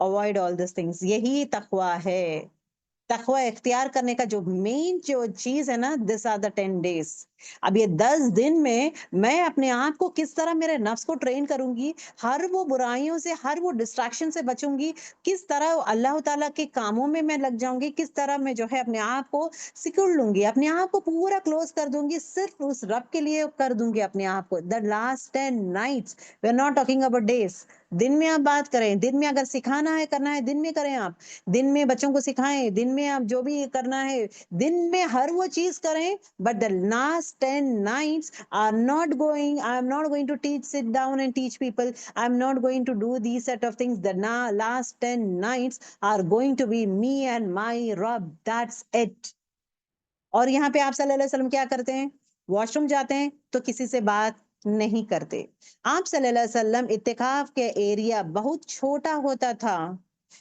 Avoid all these things. یہی تقوی ہے. تقوی اختیار کرنے کا جو مین جو چیز ہے نا, دس آر دا 10 days. اب یہ 10 دن میں اپنے آپ کو کس طرح میرے نفس کو ٹرین کروں گی, ہر وہ برائیوں سے, ہر وہ ڈسٹریکشن سے بچوں گی, کس طرح اللہ تعالیٰ کے کاموں میں لگ جاؤں گی, کس طرح میں جو ہے اپنے آپ کو سکڑ لوں گی, اپنے آپ کو پورا کلوز کر دوں گی, صرف اس رب کے لیے کر دوں گی اپنے آپ کو. The last 10 nights, we are not talking about days. دن میں آپ بات کریں, دن میں اگر سکھانا ہے کرنا ہے دن میں کریں, آپ دن میں بچوں کو سکھائیں, دن میں آپ جو بھی کرنا ہے دن میں ہر وہ چیز کریں. But the last 10 nights are not going, I am not going to teach, sit down and teach people, I am not going to do these set of things. The last 10 nights are going to be me and my Rabb, that's it. اور یہاں پہ آپ صلی اللہ علیہ وسلم کیا کرتے ہیں, واش روم جاتے ہیں تو کسی سے بات نہیں کرتے. آپ صلی اللہ علیہ وسلم اعتکاف کے ایریا بہت چھوٹا ہوتا تھا,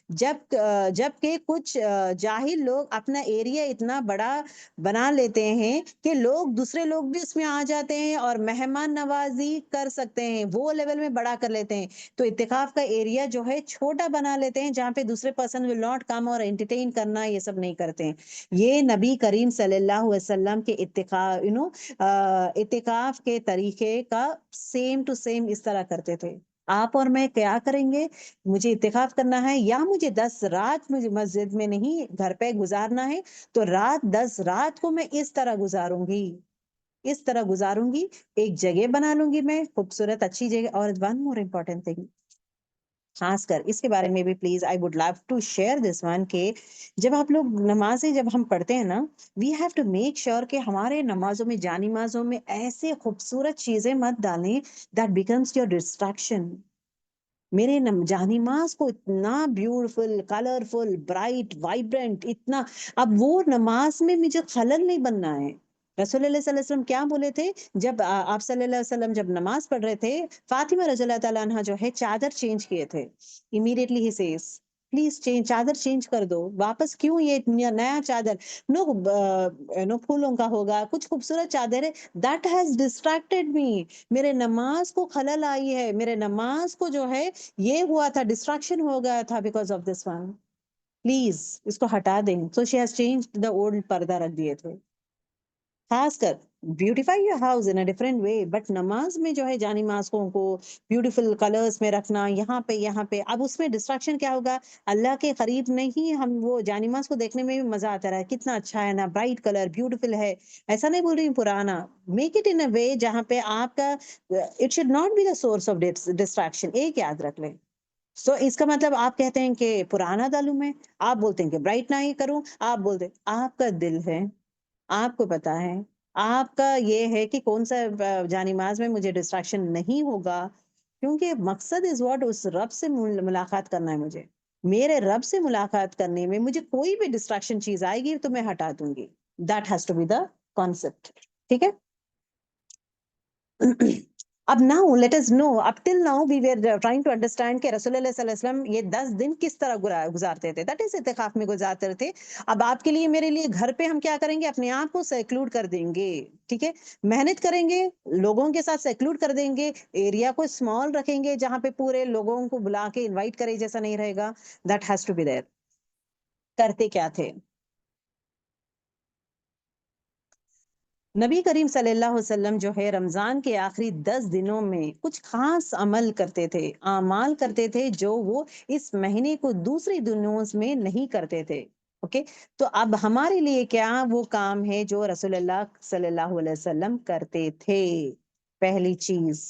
جب کہ کچھ جاہل لوگ اپنا ایریا اتنا بڑا بنا لیتے ہیں کہ دوسرے لوگ بھی اس میں آ جاتے ہیں اور مہمان نوازی کر سکتے ہیں, وہ لیول میں بڑا کر لیتے ہیں. تو اعتکاف کا ایریا جو ہے چھوٹا بنا لیتے ہیں, جہاں پہ دوسرے پرسن ول ناٹ کم اور انٹرٹین کرنا یہ سب نہیں کرتے ہیں. یہ نبی کریم صلی اللہ علیہ وسلم کے اعتکاف کے طریقے کا سیم ٹو سیم اس طرح کرتے تھے. آپ اور میں کیا کریں گے, مجھے اعتکاف کرنا ہے یا مجھے 10 رات مجھے مسجد میں نہیں گھر پہ گزارنا ہے, تو 10 رات کو میں اس طرح گزاروں گی, اس طرح گزاروں گی. ایک جگہ بنا لوں گی میں, خوبصورت اچھی جگہ. اور ون مور امپورٹنٹ تھنگ, خاص کر اس کے بارے میں بھی please I would love to share this one, کہ جب آپ لوگ نمازیں جب ہم پڑھتے ہیں نا, we have to make sure کہ ہمارے نمازوں میں, جانمازوں میں ایسے خوبصورت چیزیں مت ڈالیں دیٹ بیکمس یور ڈسٹریکشن. میرے جانماز کو اتنا بیوٹیفل, کلرفل, برائٹ, وائبرنٹ, اتنا, اب وہ نماز میں مجھے خلل نہیں بننا ہے. رسول اللہ صلی اللہ علیہ وسلم کیا بولے تھے, جب آپ صلی اللہ علیہ وسلم جب نماز پڑھ رہے تھے, فاطمہ رضی اللہ تعالیٰ عنہ جو ہے چادر چینج کیے تھے. امیڈیٹلی ہی سیز پلیز چادر چینج کر دو واپس. کیوں یہ نیا چادر, نو پھولوں کا ہوگا, کچھ خوبصورت چادر ہے, دیٹ ہیز ڈسٹریکٹڈ می, میرے نماز کو خلل آئی ہے, میرے نماز کو جو ہے یہ ہوا تھا, ڈسٹریکشن ہو گیا تھا because of this one. Please اس کو ہٹا دیں. So she has changed the old پردہ رکھ دیے تھے. خاص کر beautify your house in different way, but نماز میں جو ہے جانمازوں کو بیوٹیفل کلرز میں رکھنا, یہاں پہ اب اس میں ڈسٹریکشن کیا ہوگا, اللہ کے قریب نہیں. ہم وہ جانماز کو دیکھنے میں بھی مزہ آتا رہا, کتنا اچھا ہے نا, برائٹ کلر, بیوٹیفل ہے, ایسا نہیں بول رہی ہوں پرانا. میک اٹ ان اے وے جہاں پہ آپ کا it should not be the source of distraction. ایک یاد رکھ لیں. سو اس کا مطلب آپ کہتے ہیں کہ پرانا ڈالوں میں, آپ بولتے ہیں کہ برائٹ نہ ہی کروں, آپ بولتے ہیں آپ کا دل ہے, آپ کو پتا ہے, آپ کا یہ ہے کہ کون سا جانماز میں مجھے ڈسٹریکشن نہیں ہوگا, کیونکہ مقصد از واٹ, اس رب سے ملاقات کرنا ہے مجھے. میرے رب سے ملاقات کرنے میں مجھے کوئی بھی ڈسٹریکشن چیز آئے گی تو میں ہٹا دوں گی. That has to be the concept. ٹھیک ہے. اب ناؤ لیٹ اس نو, اب till now we were trying to understand کہ رسول اللہ صلی اللہ علیہ وسلم یہ 10 دن کس طرح گزارتے تھے, دیٹ از اعتکاف میں گزارتے تھے. اب آپ کے لیے میرے لیے گھر پہ ہم کیا کریں گے, اپنے آپ کو سیکلوڈ کر دیں گے. ٹھیک ہے, محنت کریں گے, لوگوں کے ساتھ سیکلوڈ کر دیں گے, ایریا کو اسمال رکھیں گے جہاں پہ پورے لوگوں کو بلا کے انوائٹ کرے جیسا نہیں رہے گا. That has to be there. کرتے کیا تھے نبی کریم صلی اللہ علیہ وسلم جو ہے, رمضان کے آخری 10 دنوں میں کچھ خاص عمل کرتے تھے, اعمال کرتے تھے جو وہ اس مہینے کو دوسری دنوں میں نہیں کرتے تھے. اوکے, تو اب ہمارے لیے کیا وہ کام ہے جو رسول اللہ صلی اللہ علیہ وسلم کرتے تھے. پہلی چیز,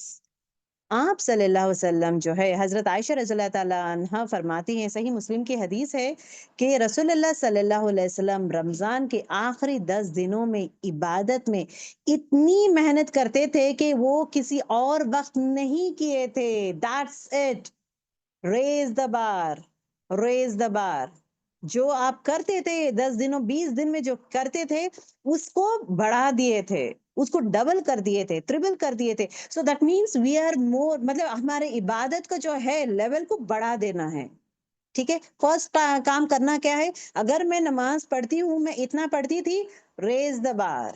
آپ صلی اللہ علیہ وسلم جو ہے, حضرت عائشہ رضی اللہ تعالیٰ عنہ فرماتی ہیں, صحیح مسلم کی حدیث ہے, کہ رسول اللہ صلی اللہ علیہ وسلم رمضان کے آخری 10 دنوں میں عبادت میں اتنی محنت کرتے تھے کہ وہ کسی اور وقت نہیں کیے تھے. That's it. Raise the bar. Raise the bar. جو آپ کرتے تھے 10 دنوں 20 دن میں جو کرتے تھے, اس کو بڑھا دیے تھے, اس کو ڈبل کر دیے تھے, ٹریبل کر دیے تھے. So that means we are more, مطلب ہمارے عبادت کا جو ہے لیول کو بڑھا دینا ہے. ٹھیک ہے, فرسٹ کام کرنا کیا ہے, اگر میں نماز پڑھتی ہوں, میں اتنا پڑھتی تھی, raise the bar,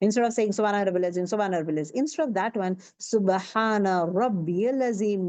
Instead of saying Subhana Rabbil Azim, Subhana Rabbil Azim, instead of that one, Subhana Rabbiyal Azim,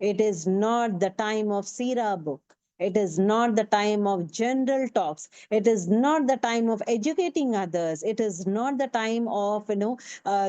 It is not the time of Sira book. It is not the time of general talks. It is not the time of educating others. It is not the time of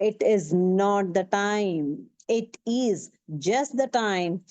It is not the time. It is just the time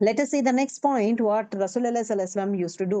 let us see the next point what Rasulullah sallallahu alaihi wasallam used to do.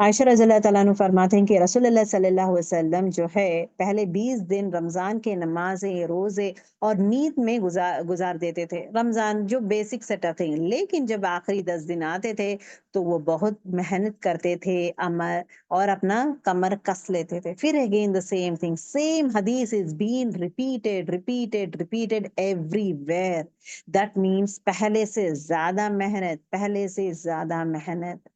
عائشہ رضی اللہ تعالیٰ عنہ فرماتے ہیں کہ رسول اللہ صلی اللہ علیہ وسلم جو ہے پہلے 20 دن رمضان کے نمازیں روزے اور نیند میں گزار دیتے تھے، رمضان جو بیسک سیٹ اپ تھے، لیکن جب آخری 10 دن آتے تھے تو وہ بہت محنت کرتے تھے عمر اور اپنا کمر کس لیتے تھے. پھر again the same thing, same حدیث is been repeated everywhere. That means پہلے سے زیادہ محنت، پہلے سے زیادہ محنت.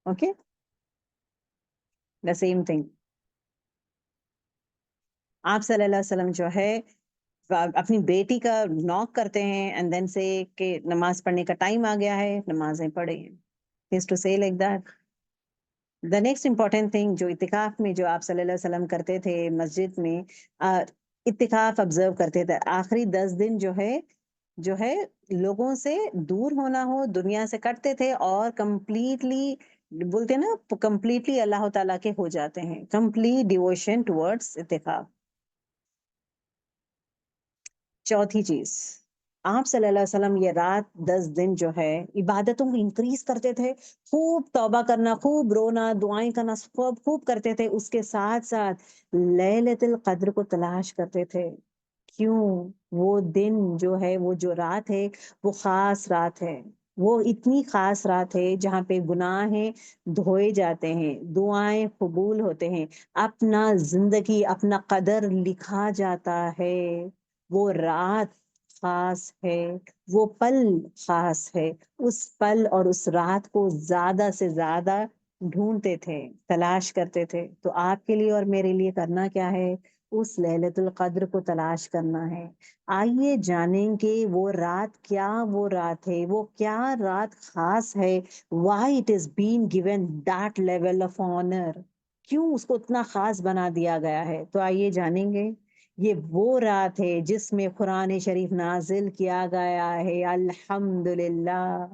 Okay, the same thing. آپ صلی اللہ علیہ وسلم جو ہے اپنی بیٹی کا نوک کرتے ہیں اینڈ دین سے کہ نماز پڑھنے کا ٹائم آ گیا ہے، نمازیں پڑھیں. He used to say like that. The next important thing جو اعتکاف میں جو آپ صلی اللہ علیہ وسلم کرتے تھے مسجد میں، اعتکاف آبزرو کرتے تھے. آخری 10 دن جو ہے لوگوں سے دور ہونا ہو، دنیا سے کٹتے تھے اور کمپلیٹلی بولتے ہیں نا، کمپلیٹلی اللہ تعالیٰ کے ہو جاتے ہیں، کمپلیٹ ڈیووشن ٹورڈس اعتکاف. چوتھی چیز، آپ صلی اللہ علیہ وسلم یہ رات 10 دن جو ہے عبادتوں کو انکریز کرتے تھے، خوب توبہ کرنا، خوب رونا، دعائیں کرنا خوب کرتے تھے. اس کے ساتھ ساتھ لیلۃ القدر کو تلاش کرتے تھے. کیوں؟ وہ دن جو ہے، وہ جو رات ہے، وہ خاص رات ہے. وہ اتنی خاص رات ہے جہاں پہ گناہیں دھوئے جاتے ہیں، دعائیں قبول ہوتے ہیں، اپنا زندگی، اپنا قدر لکھا جاتا ہے. وہ رات خاص ہے، وہ پل خاص ہے. اس پل اور اس رات کو زیادہ سے زیادہ ڈھونڈتے تھے، تلاش کرتے تھے. تو آپ کے لیے اور میرے لیے کرنا کیا ہے؟ اس ليلۃ القدر کو تلاش کرنا ہے. آئیے جانیں کہ وہ رات کیا، وہ رات ہے، وہ کیا رات خاص ہے. Why it is been given that level of honour, کیوں اس کو اتنا خاص بنا دیا گیا ہے. تو آئیے جانیں گے. یہ وہ رات ہے جس میں قرآن شریف نازل کیا گیا ہے. الحمدللہ،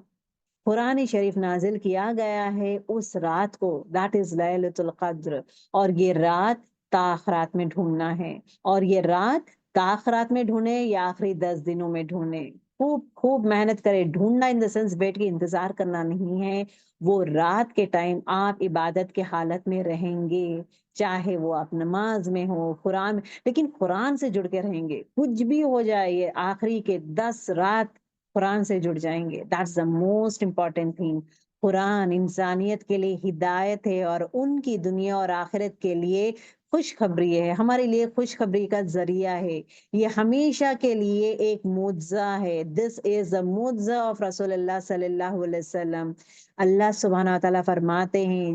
قرآن شریف نازل کیا گیا ہے اس رات کو، دیٹ از لیلۃ القدر. اور یہ رات تاخرات میں ڈھونڈنا ہے، اور یہ رات تاخرات میں ڈھونڈے یا آخری 10 دنوں میں ڈھونڈے. خوب خوب محنت کرے. ڈھونڈنا ان دا سینس بیٹھ کے انتظار کرنا نہیں ہے. وہ رات کے ٹائم آپ عبادت کے حالت میں رہیں گے، چاہے وہ آپ نماز میں ہو، قرآن میں، لیکن قرآن سے جڑ کے رہیں گے. کچھ بھی ہو جائے، یہ آخری کے 10 رات قرآن سے جڑ جائیں گے. That's the most important thing. قرآن انسانیت کے لیے ہدایت ہے اور ان کی دنیا اور آخرت کے لیے خوشخبری ہے، ہمارے لیے خوشخبری کا ذریعہ ہے. یہ ہمیشہ کے لیے ایک معجزہ ہے. دس از the معجزہ آف رسول اللہ صلی اللہ علیہ وسلم. اللہ سبحانہ تعالیٰ فرماتے ہیں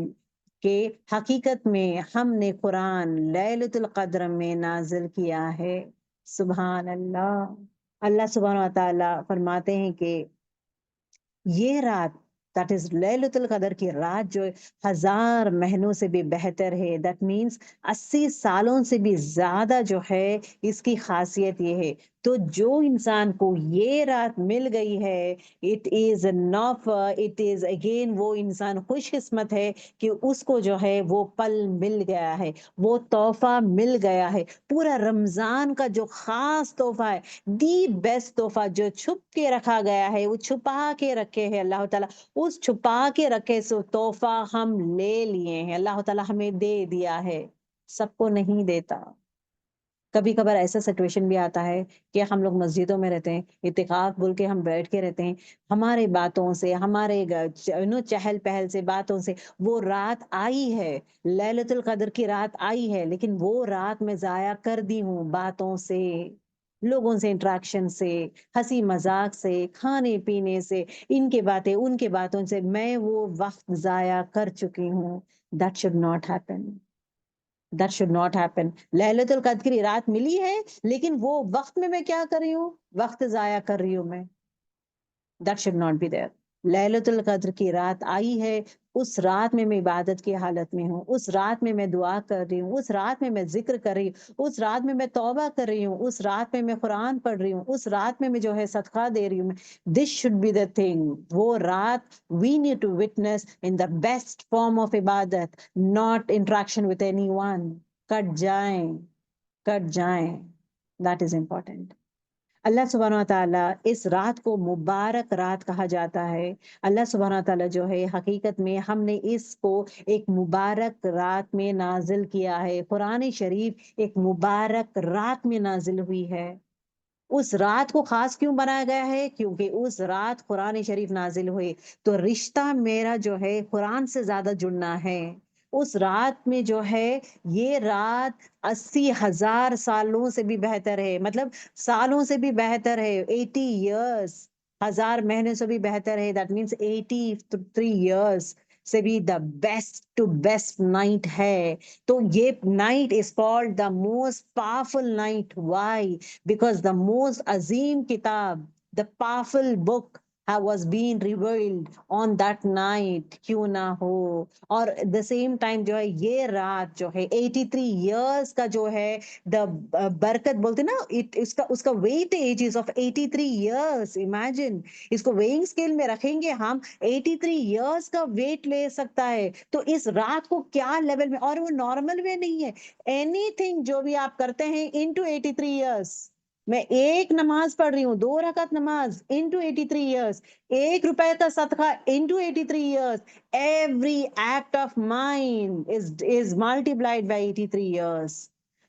کہ حقیقت میں ہم نے قرآن لیلۃ القدر میں نازل کیا ہے. سبحان اللہ. اللہ سبحانہ تعالیٰ فرماتے ہیں کہ یہ رات، دیٹ از لیلۃ القدر کی رات، جو 1000 مہینوں سے بھی بہتر ہے. دیٹ مینس 80 سالوں سے بھی زیادہ جو ہے اس کی خاصیت یہ ہے. تو جو انسان کو یہ رات مل گئی ہے، اٹ از ناف اٹ از اگین، وہ انسان خوش قسمت ہے کہ اس کو جو ہے وہ پل مل گیا ہے، وہ تحفہ مل گیا ہے. پورا رمضان کا جو خاص تحفہ ہے، دی بیسٹ تحفہ جو چھپ کے رکھا گیا ہے، وہ چھپا کے رکھے ہیں اللہ تعالیٰ. اس چھپا کے رکھے سو تحفہ ہم لے لیے ہیں، اللہ تعالیٰ ہمیں دے دیا ہے. سب کو نہیں دیتا. کبھی کبھار ایسا سچویشن بھی آتا ہے کہ ہم لوگ مسجدوں میں رہتے ہیں، اعتکاف بول کے ہم بیٹھ کے رہتے ہیں، ہمارے باتوں سے، ہمارے چہل پہل سے، باتوں سے وہ رات آئی ہے، لیلۃ القدر کی رات آئی ہے، لیکن وہ رات میں ضائع کر دی ہوں باتوں سے، لوگوں سے انٹریکشن سے، ہنسی مذاق سے، کھانے پینے سے، ان کے باتیں ان کے باتوں سے میں وہ وقت ضائع کر چکی ہوں. That should not happen. That should not happen. ليلۃ القدر کی رات ملی ہے، لیکن وہ وقت میں کیا کر رہی ہوں؟ وقت ضائع کر رہی ہوں میں. That should not be there. ليلۃ القدر کی رات آئی ہے، اس رات میں عبادت کی حالت میں ہوں، اس رات میں دعا کر رہی ہوں، اس رات میں ذکر کر رہی ہوں، اس رات میں توبہ کر رہی ہوں، اس رات میں قرآن پڑھ رہی ہوں، اس رات میں جو ہے صدقہ دے رہی ہوں. This should be the thing. وہ رات we need to witness in the best form of عبادت، not interaction with anyone. کٹ جائیں، کٹ جائیں. That is important. اللہ سبحانہ و تعالیٰ اس رات کو مبارک رات کہا جاتا ہے۔ اللہ سبحانہ و تعالیٰ جو ہے حقیقت میں ہم نے اس کو ایک مبارک رات میں نازل کیا ہے۔ قرآن شریف ایک مبارک رات میں نازل ہوئی ہے۔ اس رات کو خاص کیوں بنایا گیا ہے؟ کیونکہ اس رات قرآن شریف نازل ہوئے، تو رشتہ میرا جو ہے قرآن سے زیادہ جڑنا ہے۔ اس رات میں جو ہے، یہ رات 80,000 سالوں سے بھی بہتر ہے، مطلب سالوں سے بھی بہتر ہے، 80 ایئرس، 1000 مہینے سے بھی بہتر ہے، دیٹ مینس 83 ایئرس سے بھی the best to best night ہے۔ تو یہ night is called the most powerful night, why? Because the most Azim Kitab, the powerful book, was being revealed on that night، کیوں نہ ہو۔ اور the same time جو ہے یہ رات جو ہے 83 ایئرس کا جو ہے دا برکت بولتے نا، اس کا weightage of 83 years, imagine اس کو ویئنگ اسکیل میں رکھیں گے ہم، 83 ایئرس کا ویٹ لے سکتا ہے۔ تو اس رات کو کیا لیول میں، اور وہ نارمل وے نہیں ہے، اینی تھنگ جو بھی آپ کرتے ہیں انٹو 83 ایئرس، میں ایک نماز پڑھ رہی ہوں، 2 رکعت نماز انٹو 83 ایئرس، 1 روپے کا صدقہ into 83 years, every act of mind is multiplied by 83 years.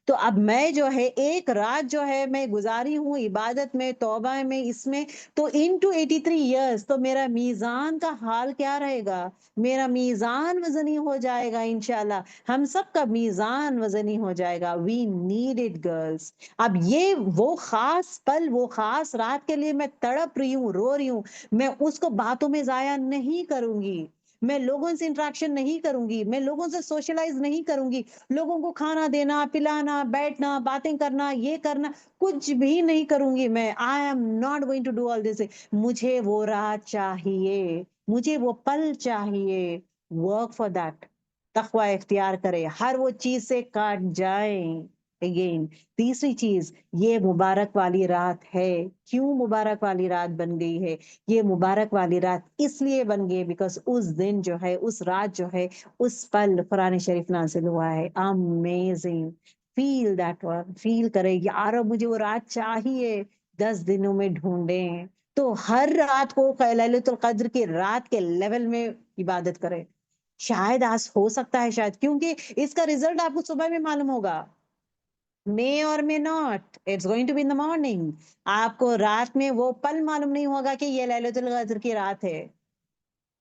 تو اب میں جو ہے ایک رات جو ہے میں گزاری ہوں عبادت میں، توبہ میں، اس میں، تو انٹو 83 ایئرس، تو میرا میزان کا حال کیا رہے گا؟ میرا میزان وزنی ہو جائے گا انشاءاللہ، ہم سب کا میزان وزنی ہو جائے گا۔ We need it girls. اب یہ وہ خاص پل، وہ خاص رات کے لیے میں تڑپ رہی ہوں، رو رہی ہوں، میں اس کو باتوں میں ضائع نہیں کروں گی، میں لوگوں سے انٹریکشن نہیں کروں گی، میں لوگوں سے سوشلائز نہیں کروں گی، لوگوں کو کھانا دینا، پلانا، بیٹھنا، باتیں کرنا، یہ کرنا، کچھ بھی نہیں کروں گی میں۔ I am not going to do all this. مجھے وہ رات چاہیے، مجھے وہ پل چاہیے۔ ورک فار دیٹ، تقوی اختیار کرے، ہر وہ چیز سے کاٹ جائیں۔ اگین تیسری چیز، یہ مبارک والی رات ہے۔ کیوں مبارک والی رات بن گئی ہے؟ یہ مبارک والی رات اس لیے بن گئی بیکاز اس دن جو ہے، اس رات جو ہے، اس پل قرآن شریف نازل ہوا ہے۔ امیزنگ، فیل دیٹ ون، فیل کرے یار مجھے وہ رات چاہیے، 10 دنوں میں ڈھونڈیں تو ہر رات کو ليلۃ القدر کی رات کے لیول میں عبادت کرے۔ شاید آج ہو سکتا ہے، شاید، کیونکہ اس کا رزلٹ آپ کو صبح میں معلوم ہوگا، may or may not it's going to be in the morning۔ آپ کو رات میں وہ پل معلوم نہیں ہوگا کہ یہ ليلۃ القدر کی رات ہے۔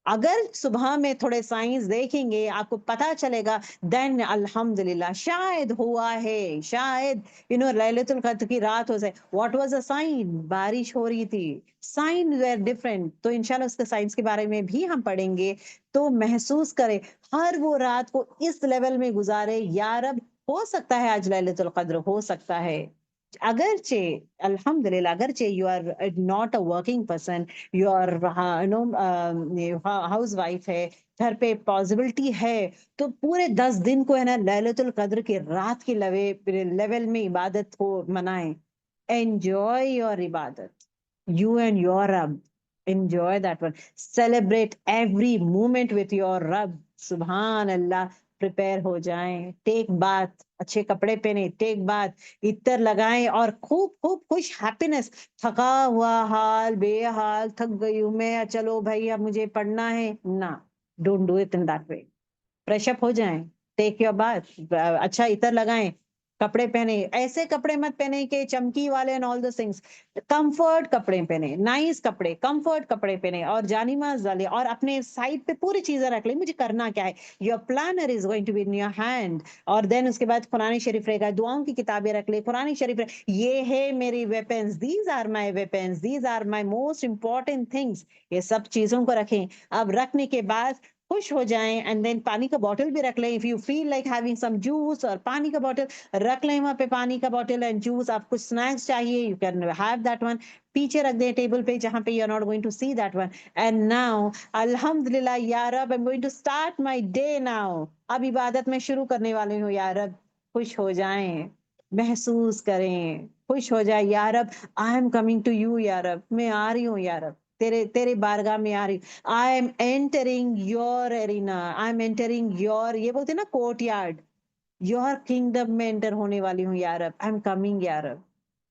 اگر صبح میں تھوڑے سائنس دیکھیں گے آپ کو پتا چلے گا، دین الحمدللہ شاید ہوا ہے، شاید ليلۃ القدر کی رات ہو جائے۔ What was a sign? بارش ہو رہی تھی، سائن ویر ڈفرینٹ، تو انشاءاللہ اس کے سائنس کے بارے میں بھی ہم پڑھیں گے۔ تو محسوس کرے ہر وہ رات کو اس لیول میں گزارے، یا رب ہو سکتا ہے آج ليلۃ القدر، ہو سکتا ہے، اگرچہ الحمدللہ، اگرچہ you are not a working person, you are housewife ہے، گھر پہ پاسبلٹی ہے، تو پورے 10 دن کو ہے نا ليلۃ القدر کے رات کے لیول میں عبادت کو منائیں۔ انجوائے یور عبادت، یو اینڈ یور رب، enjoy that one, celebrate every moment with your رب۔ سبحان اللہ، پریپئر ہو جائیں، ٹیک بات، اچھے کپڑے پہنے، ٹیک بات، عطر لگائیں، اور خوب خوب خوش، ہیپینس، تھکا ہوا حال، بے حال، تھک گئی ہوں میں، چلو بھائی اب مجھے پڑھنا ہے، نہ، don't do it in that way. Fresh up ہو جائیں، ٹیک یور بات، اچھا عطر لگائیں، کپڑے پہنے، ایسے کپڑے مت پہنے کہ چمکی والے and all those things, comfort کپڑے پہنے، نائس کپڑے، کمفرٹ کپڑے پہنے، اور جانی ماز ڈالے، اور اپنے سائڈ پہ پوری چیزیں رکھ لیں، مجھے کرنا کیا ہے، your planner is going to be in your hand, اور دین اس کے بعد قرآن شریف رہے گا، دعاؤں کی کتابیں رکھ لے، قرآن شریف یہ ہے میری weapons, these are my weapons, these are my most important things, یہ سب چیزوں کو رکھیں۔ اب رکھنے کے بعد خوش ہو جائیں، اینڈ دین پانی کا بوٹل بھی رکھ لیں، if you feel like having some juice, اور پانی کا بوٹل رکھ لیں وہاں پہ، پانی کا بوٹل اینڈ جوس، آپ کچھ اسنیکس چاہیے، you can have that one, پیچھے رکھ دیں ٹیبل پہ جہاں پہ you are not going to see that one. And now الحمدللہ یا رب، I am going to start my day now, اب عبادت میں شروع کرنے والے ہوں، یا رب خوش ہو جائیں، محسوس کریں، خوش ہو جائے، یا رب I am coming to you, یا رب میں آ رہی ہوں، یا رب تیرے بارگاہ میں آ رہی ہوں، I am entering your arena, I am entering your, یہ بولتے ہیں نا کورٹ یارڈ، یور کنگڈم میں انٹر ہونے والی ہوں، یا رب آئی ایم کمنگ، یا رب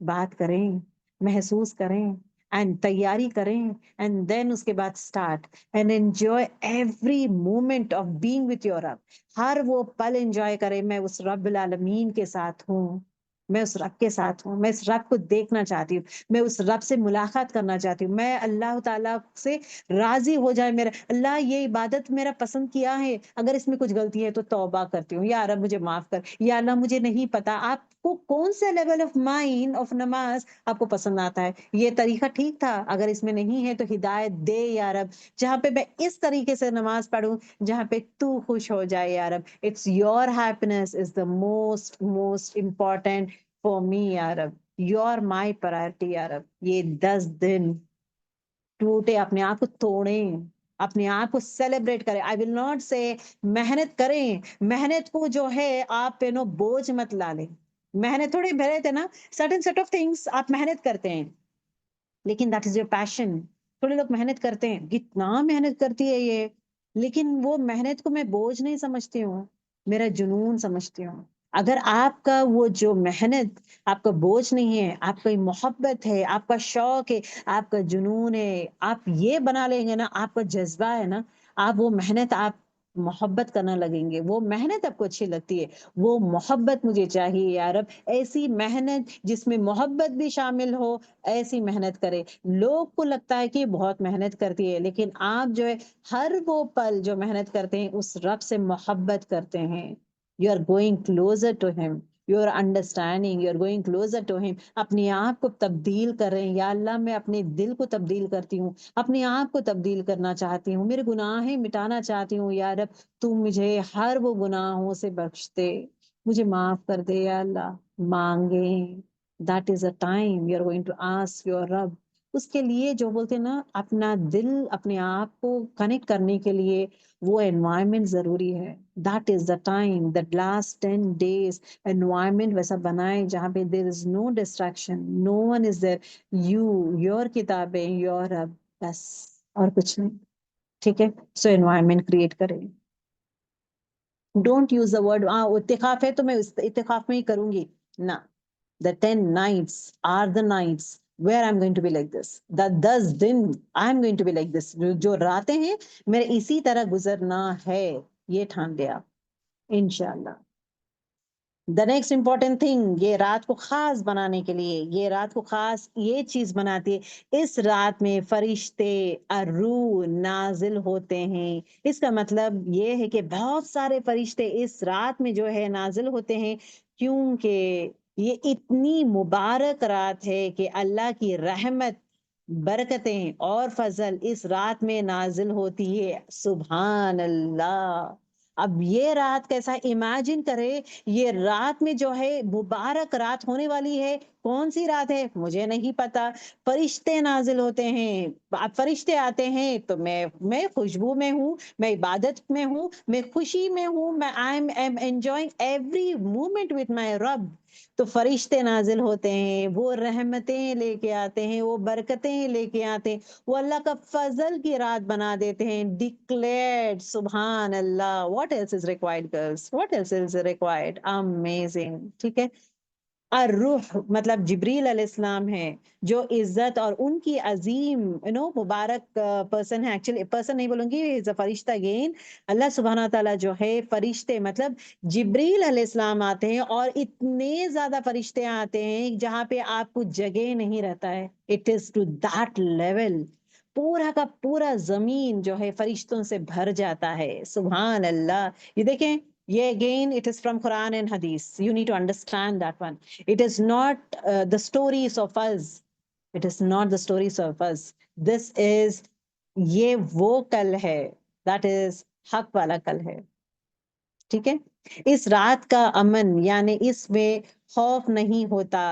بات کریں، محسوس کریں اینڈ تیاری کریں اینڈ دین اس کے بعد start and enjoy every moment of being with your رب. ہر وہ پل انجوائے کریں، میں اس رب العالمین کے ساتھ ہوں، میں اس رب کے ساتھ ہوں، میں اس رب کو دیکھنا چاہتی ہوں، میں اس رب سے ملاقات کرنا چاہتی ہوں، میں اللہ تعالیٰ سے راضی ہو جائے میرا اللہ، یہ عبادت میرا پسند کیا ہے، اگر اس میں کچھ غلطی ہے تو توبہ کرتی ہوں، یا رب مجھے معاف کر، یا اللہ مجھے نہیں پتا آپ کو کون سے لیول آف مائنڈ آف نماز آپ کو پسند آتا ہے، یہ طریقہ ٹھیک تھا، اگر اس میں نہیں ہے تو ہدایت دے یا رب، جہاں پہ میں اس طریقے سے نماز پڑھوں جہاں پہ تو خوش ہو جائے یا رب. It's your happiness is the most important for me یا رب. یو آر مائی پرائرٹی یا رب. یہ 10 دن ٹوٹے اپنے آپ کو توڑیں، اپنے آپ کو سیلیبریٹ کریں. آئی ول ناٹ سے محنت کریں، محنت کو جو ہے آپ پہ نو بوجھ مت لا لیں. محنت تھوڑی بھرے تھے نا، سرٹن سیٹ آف تھنگس آپ محنت کرتے ہیں لیکن دیٹ از یور پیشن. تھوڑے لوگ محنت کرتے ہیں، کتنا محنت کرتی ہے یہ، لیکن وہ محنت کو میں بوجھ نہیں سمجھتی ہوں، میرا جنون سمجھتی ہوں. اگر آپ کا وہ جو محنت آپ کا بوجھ نہیں ہے، آپ کا محبت ہے، آپ کا شوق ہے، آپ کا جنون ہے، آپ یہ بنا لیں گے نا، آپ کا جذبہ ہے نا، آپ وہ محنت آپ محبت کرنا لگیں گے. وہ محنت آپ کو اچھی لگتی ہے، وہ محبت مجھے چاہیے یا رب. ایسی محنت جس میں محبت بھی شامل ہو، ایسی محنت کرے. لوگ کو لگتا ہے کہ بہت محنت کرتی ہے، لیکن آپ جو ہے ہر وہ پل جو محنت کرتے ہیں اس رب سے محبت کرتے ہیں. You are going closer to him, you are understanding, you are going closer to him. اپنے آپ کو تبدیل کر رہے ہیں. یا اللہ میں اپنے دل کو تبدیل کرتی ہوں، اپنے آپ کو تبدیل کرنا چاہتی ہوں، میرے گناہیں مٹانا چاہتی ہوں یا رب. تو مجھے ہر وہ گناہوں سے بخش دے، مجھے معاف کر دے یا اللہ. مانگیں، that is a time you are going to ask your رب. اس کے لیے جو بولتے ہیں نا، اپنا دل اپنے آپ کو کنیکٹ کرنے کے لیے وہ انوائرمنٹ ضروری ہے. that is the time, that last 10 days environment ویسا بنائیں جہاں پہ there is no distraction, no one is there, you, your کتابیں، your رب، بس اور کچھ نہیں. ٹھیک ہے، سو انوائرمنٹ کریٹ کریں. ڈونٹ یوز دا ورڈ اتقاف ہے تو میں اتقاف میں ہی کروں گی، نہ. The 10 nights are the nights where I'm going to be like this. The 10 then I'm going to be like this. جو راتیں ہیں میرے اسی طرح گزرنا ہے، یہ ٹھان لیا انشاءاللہ. The next important thing، یہ رات کو خاص بنانے کے لیے، یہ رات کو خاص یہ چیز بناتی ہے، اس رات میں فرشتے الروح نازل ہوتے ہیں. اس کا مطلب یہ ہے کہ بہت سارے فرشتے اس رات میں جو ہے نازل ہوتے ہیں، کیونکہ یہ اتنی مبارک رات ہے کہ اللہ کی رحمت، برکتیں اور فضل اس رات میں نازل ہوتی ہے. سبحان اللہ. اب یہ رات کیسا امیجن کرے، یہ رات میں جو ہے مبارک رات ہونے والی ہے. کون سی رات ہے مجھے نہیں پتا. فرشتے نازل ہوتے ہیں، فرشتے آتے ہیں تو میں خوشبو میں ہوں، میں عبادت میں ہوں، میں خوشی میں ہوں، میں I am enjoying every moment with my رب. تو فرشتے نازل ہوتے ہیں، وہ رحمتیں لے کے آتے ہیں، وہ برکتیں لے کے آتے ہیں، وہ اللہ کا فضل کی رات بنا دیتے ہیں. ڈکلیئرڈ. سبحان اللہ. What else is required girls, what else is required. Amazing. ٹھیک ہے. الروح مطلب جبریل علیہ السلام ہے، جو عزت اور ان کی عظیم مبارک پرسن ہے. ایکچولی پرسن نہیں بولوں گی، فرشتہ اگین. اللہ سبحانہ تعالیٰ جو ہے فرشتے مطلب جبریل علیہ السلام آتے ہیں، اور اتنے زیادہ فرشتے آتے ہیں جہاں پہ آپ کو جگہ نہیں رہتا ہے. It is to that level. پورا کا پورا زمین جو ہے فرشتوں سے بھر جاتا ہے. سبحان اللہ. یہ دیکھیں، یہ اگین اٹ از فرام قرآن اینڈ حدیث. You need to understand that one. It is not the stories of us. It is not the stories of us. This is، یہ وہ کل ہے، that is حق والا کل ہے. ٹھیک ہے. اس رات کا امن یعنی اس میں خوف نہیں ہوتا.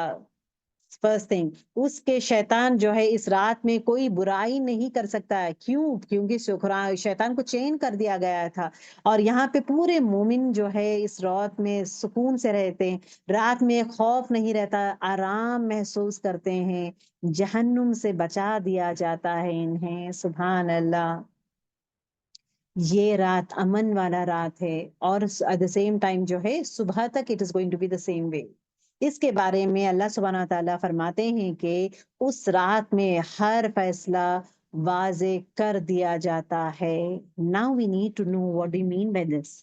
فرسٹ تھنگ، اس کے شیطان جو ہے اس رات میں کوئی برائی نہیں کر سکتا ہے. کیوں؟ کیونکہ شیطان کو چین کر دیا گیا تھا. اور یہاں پہ پورے مومن جو ہے اس رات میں سکون سے رہتے ہیں، رات میں خوف نہیں رہتا، آرام محسوس کرتے ہیں، جہنم سے بچا دیا جاتا ہے انہیں. سبحان اللہ. یہ رات امن والا رات ہے، اور ایٹ دا سیم ٹائم جو ہے صبح تک it is going to be the same way. اس کے بارے میں اللہ سبحانہ تعالیٰ فرماتے ہیں کہ اس رات میں ہر فیصلہ واضح کر دیا جاتا ہے. Now we need to know what do you mean by this.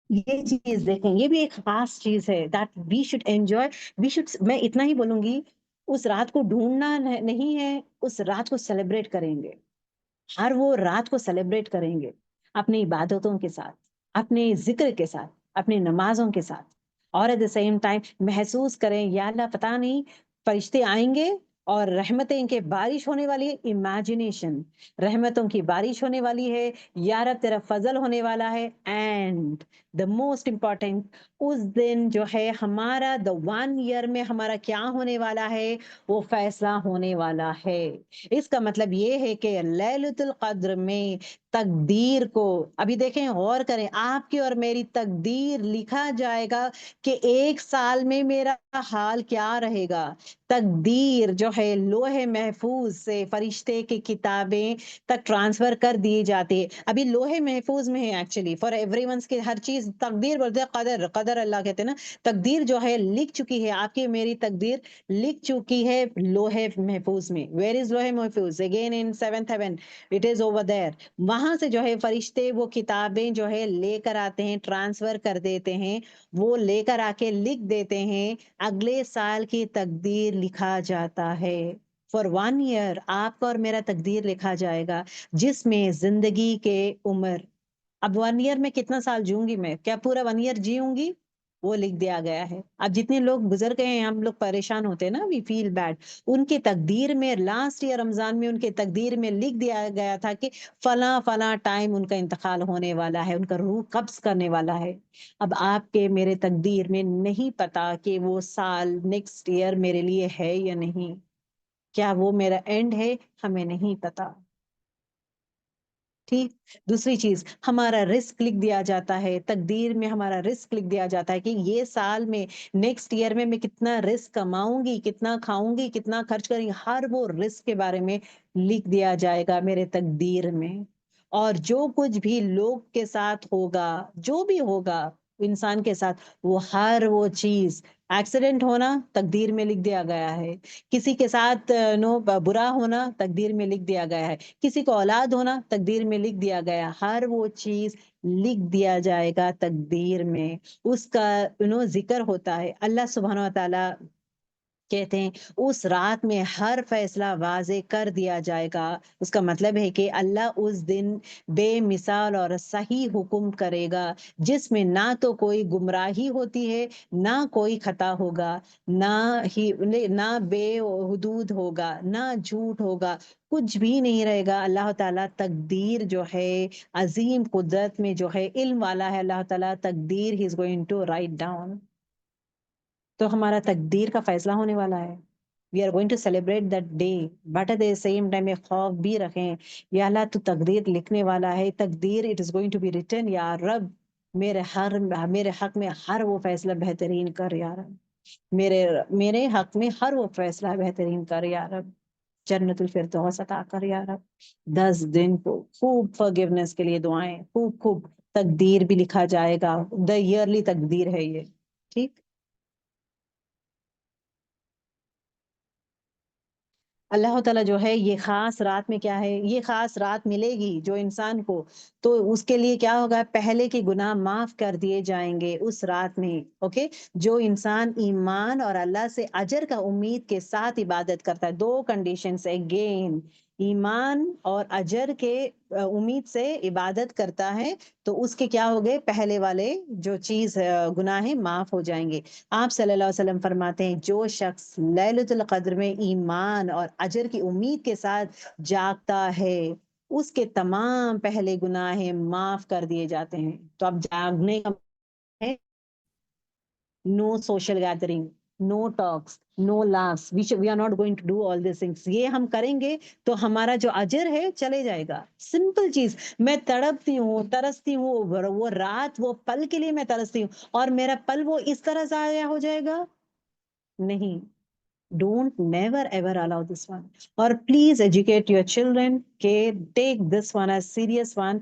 یہ چیز دیکھیں، یہ بھی ایک خاص چیز ہے that we should enjoy. میں اتنا ہی بولوں گی، اس رات کو ڈھونڈنا نہیں ہے، اس رات کو سیلیبریٹ کریں گے. ہر وہ رات کو سیلیبریٹ کریں گے اپنی عبادتوں کے ساتھ، اپنے ذکر کے ساتھ، اپنی نمازوں کے ساتھ، اور ایٹ دا سیم ٹائم محسوس کریں یا اللہ پتہ نہیں فرشتے آئیں گے اور رحمتیں کے بارش ہونے والی ہے. امیجنیشن، رحمتوں کی بارش ہونے والی ہے، یا رب تیرا فضل ہونے والا ہے. اینڈ دا موسٹ امپورٹنٹ، اس دن جو ہے ہمارا دا 1 year میں ہمارا کیا ہونے والا ہے، وہ فیصلہ ہونے والا ہے. اس کا مطلب یہ ہے کہ لیلۃ القدر میں تقدیر کو، ابھی دیکھیں غور کریں، آپ کی اور میری تقدیر لکھا جائے گا کہ 1 سال میں میرا حال کیا رہے گا. تقدیر جو ہے لوح محفوظ سے فرشتے کی کتابیں تک ٹرانسفر کر دی جاتی ہے. ابھی لوح محفوظ میں ہے ایکچولی فار ایوری ونس کی ہر چیز. تقدیر بولتے ہیں قدر، قدر اللہ کہتے ہیں نا. تقدیر جو ہے لکھ چکی ہے، آپ کی میری تقدیر لکھ چکی ہے لوح محفوظ میں. ویئر از لوح محفوظ؟ Again in 7th heaven, it is over there. وہاں سے جو ہے فرشتے وہ کتابیں جو ہے لے کر آتے ہیں، ٹرانسفر کر دیتے ہیں، وہ لے کر آ کے لکھ دیتے ہیں. اگلے سال کی تقدیر لکھا جاتا ہے. فار 1 year آپ کا اور میرا تقدیر لکھا جائے گا، جس میں زندگی کے عمر، اب 1 year میں کتنا سال جیوں گی میں، کیا پورا 1 year جیوں گی، وہ لکھ دیا گیا ہے. اب جتنے لوگ گزر گئے ہیں، ہم لوگ پریشان ہوتے ہیں نا، وی فیل بیڈ. ان کی تقدیر میں لاسٹ ایئر رمضان میں ان کی تقدیر میں لکھ دیا گیا تھا کہ فلاں فلاں ٹائم ان کا انتقال ہونے والا ہے، ان کا روح قبض کرنے والا ہے. اب آپ کے میرے تقدیر میں نہیں پتا کہ وہ سال نیکسٹ ایئر میرے لیے ہے یا نہیں، کیا وہ میرا اینڈ ہے، ہمیں نہیں پتا. ٹھیک. دوسری چیز، ہمارا رسک لکھ دیا جاتا ہے، تقدیر میں ہمارا رسک لکھ دیا جاتا ہے کہ یہ سال میں، نیکسٹ ایئر میں کتنا رسک کماؤں گی، کتنا کھاؤں گی، کتنا خرچ کریں گی. ہر وہ رسک کے بارے میں لکھ دیا جائے گا میرے تقدیر میں. اور جو کچھ بھی لوگ کے ساتھ ہوگا، جو بھی ہوگا انسان کے ساتھ، وہ ہر وہ چیز، ایکسیڈنٹ ہونا تقدیر میں لکھ دیا گیا ہے، کسی کے ساتھ برا ہونا تقدیر میں لکھ دیا گیا ہے، کسی کو اولاد ہونا تقدیر میں لکھ دیا گیا. ہر وہ چیز لکھ دیا جائے گا تقدیر میں. اس کا ذکر ہوتا ہے. اللہ سبحانہ و تعالیٰ کہتے ہیں اس رات میں ہر فیصلہ واضح کر دیا جائے گا. اس کا مطلب ہے کہ اللہ اس دن بے مثال اور صحیح حکم کرے گا، جس میں نہ تو کوئی گمراہی ہوتی ہے، نہ کوئی خطا ہوگا، نہ بے حدود ہوگا، نہ جھوٹ ہوگا، کچھ بھی نہیں رہے گا. اللہ تعالیٰ تقدیر جو ہے عظیم قدرت میں جو ہے علم والا ہے. اللہ تعالیٰ تقدیر ہی is going to write down. تو ہمارا تقدیر کا فیصلہ ہونے والا ہے. We are going to celebrate that day, but at the same time ایک خوف بھی رکھیں، یا اللہ تو تقدیر لکھنے والا ہے، تقدیر it is going to be written. یا رب میرے حق میں ہر وہ فیصلہ بہترین کر یا رب، میرے حق میں ہر وہ فیصلہ بہترین کر یا رب، جنت الفردوس عطا کر یا رب. 10 دن کو خوب فرگیونیس کے لیے دعائیں، خوب خوب. تقدیر بھی لکھا جائے گا، دا ایئرلی تقدیر ہے یہ. ٹھیک. اللہ تعالیٰ جو ہے یہ خاص رات میں کیا ہے، یہ خاص رات ملے گی جو انسان کو، تو اس کے لیے کیا ہوگا، پہلے کے گناہ معاف کر دیے جائیں گے اس رات میں. اوکے. جو انسان ایمان اور اللہ سے اجر کا امید کے ساتھ عبادت کرتا ہے، 2 کنڈیشنز اگین، ایمان اور اجر کے امید سے عبادت کرتا ہے، تو اس کے کیا ہو گئے، پہلے والے جو چیز گناہ ہیں معاف ہو جائیں گے. آپ صلی اللہ علیہ وسلم فرماتے ہیں جو شخص لیلۃ القدر میں ایمان اور اجر کی امید کے ساتھ جاگتا ہے، اس کے تمام پہلے گناہ معاف کر دیے جاتے ہیں. تو اب جاگنے کا ہے، no social gathering, no talks, no laughs. We are not going to do all these things. یہ ہم کریں گے تو ہمارا جو اجر ہے چلے جائے گا. سمپل چیز. میں تڑپتی ہوں، ترستی ہوں، وہ رات، وہ پل کے لیے میں ترستی ہوں، اور میرا پل وہ اس طرح ضائع ہو جائے گا؟ نہیں. Don't never ever allow this one. Or please educate your children. Okay, take this one as serious one.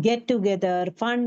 get together, fun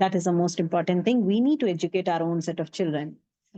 That is the most important thing. We need to educate our own set of children.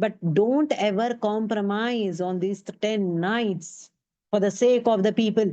but don't ever compromise on these 10 nights for the sake of the people.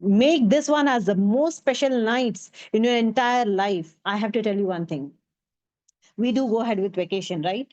make this one as the most special nights in your entire life. I have to tell you one thing. We do go ahead with vacation, right?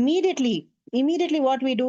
immediately what we do,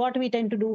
what we tend to do,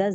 10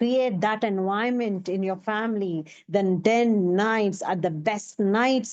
Create that environment in your family. Then 10 nights are the best nights.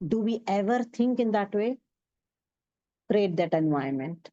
Do we ever think in that way? Create that environment.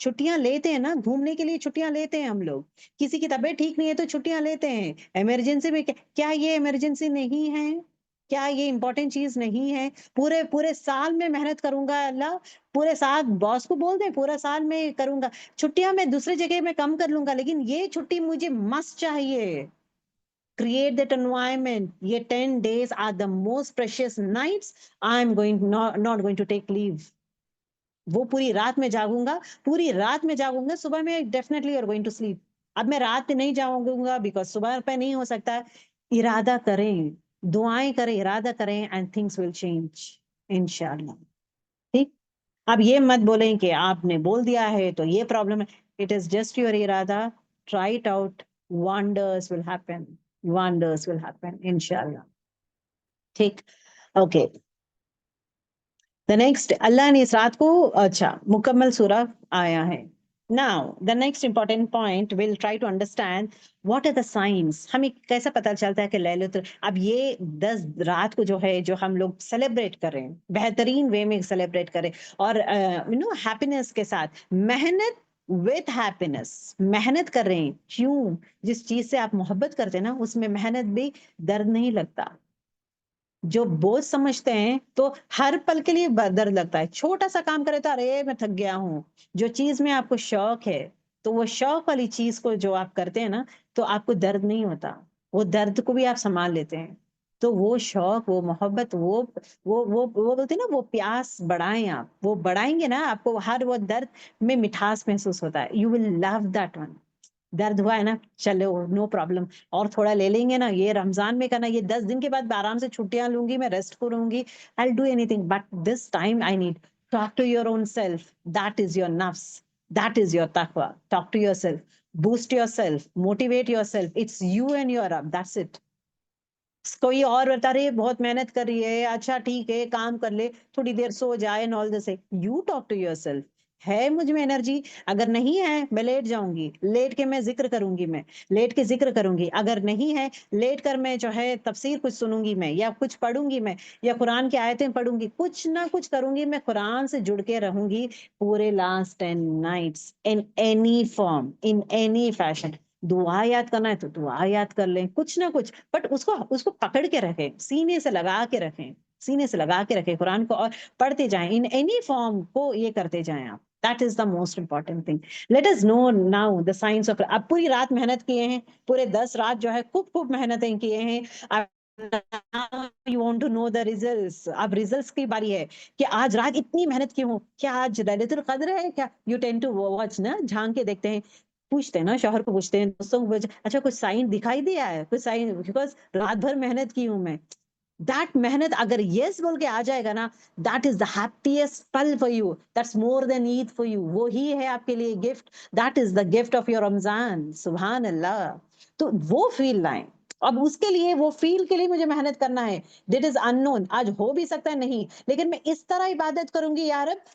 چھٹیاں لیتے ہیں نا, گھومنے کے لیے چھٹیاں لیتے ہیں ہم لوگ. کسی کی طبیعت ٹھیک نہیں ہے تو چھٹیاں لیتے ہیں. ایمرجنسی میں کیا یہ ایمرجنسی نہیں ہے؟ کیا یہ امپورٹنٹ چیز نہیں ہے؟ پورے پورے سال میں محنت کروں گا اللہ, پورے سال باس کو بول دیں پورا سال میں کروں گا, چھٹیاں میں دوسری جگہ میں کم کر لوں گا, لیکن یہ چھٹی مجھے مست چاہیے. Create that environment. یہ 10 days are the most precious nights. I'm not going to take leave. وہ پوری رات میں جاگوں گا, پوری رات میں جاگوں گا, صبح میں definitely you are going to sleep. اب میں رات پہ نہیں جاؤں گا بیکاز صبح پہ نہیں ہو سکتا. ارادہ کریں, دعائیں کریں, ارادہ کریں, اینڈ تھنگس ول چینج انشاءاللہ. ٹھیک, اب یہ مت بولیں کہ آپ نے بول دیا ہے تو یہ پرابلم ہے. اٹ از جسٹ یور ارادہ, try it out, wonders will happen, wonders will happen انشاءاللہ. ٹھیک, اوکے. The next, اللہ نے اس رات کو اچھا مکمل سورہ آیا ہے. Now, the next important point, we'll try to understand what are the signs. ہمیں کیسا پتہ چلتا ہے کہ لیلۃ, اب یہ 10 رات کو جو ہے جو ہم لوگ سیلیبریٹ کریں, بہترین وے میں سیلیبریٹ کریں, اور ہیپینس کے ساتھ, محنت with happiness, محنت کر رہے ہیں. کیوں؟ جس چیز سے آپ محبت کرتے ہیں نا, اس میں محنت بھی درد نہیں لگتا. جو بوجھ سمجھتے ہیں تو ہر پل کے لیے درد لگتا ہے. چھوٹا سا کام کرے تو ارے میں تھک گیا ہوں. جو چیز میں آپ کو شوق ہے تو وہ شوق والی چیز کو جو آپ کرتے ہیں نا, تو آپ کو درد نہیں ہوتا, وہ درد کو بھی آپ سنبھال لیتے ہیں. تو وہ شوق, وہ محبت, وہ بولتے ہیں نا, وہ پیاس بڑھائیں آپ, وہ بڑھائیں گے نا, آپ کو ہر وہ درد میں مٹھاس محسوس ہوتا ہے. You will love that one. درد ہوا ہے نا, چلو نو پرابلم, اور تھوڑا لے لیں گے نا, یہ رمضان میں کرنا, یہ 10 دن کے بعد آرام سے چھٹیاں لوں گی, میں ریسٹ کروں گی, I'll do anything, but this time I need talk to your own self. That is your nafs, that is your taqwa. Talk to yourself, boost yourself, motivate yourself. It's you and your Rabb, that's it. کوئی اور بتا رہے بہت محنت کر رہی ہے, اچھا ٹھیک ہے کام کر لے, تھوڑی دیر سو جائے, and all this. You talk to yourself. ہے مجھ میں انرجی, اگر نہیں ہے میں لیٹ جاؤں گی, لیٹ کے میں ذکر کروں گی, میں لیٹ کے ذکر کروں گی. اگر نہیں ہے لیٹ کر میں جو ہے تفسیر کچھ سنوں گی میں, یا کچھ پڑھوں گی میں, یا قرآن کی آیتیں پڑھوں گی, کچھ نہ کچھ کروں گی میں, قرآن سے جڑ کے رہوں گی پورے last 10 nights in any form, in any fashion. دعا یاد کرنا ہے تو دعا یاد کر لیں, کچھ نہ کچھ, بٹ اس کو پکڑ کے رکھیں, سینے سے لگا کے رکھیں, سینے سے لگا کے رکھیں قرآن کو, اور پڑھتے جائیں, ان اینی فارم کو یہ کرتے جائیں آپ. That is the most important thing. Let us know now the signs of. اب پوری رات محنت کیے ہیں, پورے 10 رات جو ہے خوب محنتیں کیے ہیں. You want to know the results. اب results کی باری ہے کہ آج رات اتنی محنت کی ہوں, کیا آج لیلۃ القدر ہے کیا؟ You tend to watch نا, جھانک کے دیکھتے ہیں, پوچھتے ہیں نا, شوہر کو پوچھتے ہیں, دوستوں کو پوچھتے ہیں, اچھا کچھ سائن دکھائی دیا ہے, کچھ سائن, بیکاز رات بھر محنت کی ہوں میں. That محنت اگر yes بول کے آ جائے گا نا, that is the happiest pull for you, that's more than Eid for you. وہی ہے آپ کے لیے gift, that is the gift of your رمضان. سبحان اللہ. تو وہ فیل لائیں. اب اس کے لیے, وہ فیل کے لیے مجھے محنت کرنا ہے. That is unknown. آج ہو بھی سکتا ہے نہیں, لیکن میں اس طرح عبادت کروں گی یا رب,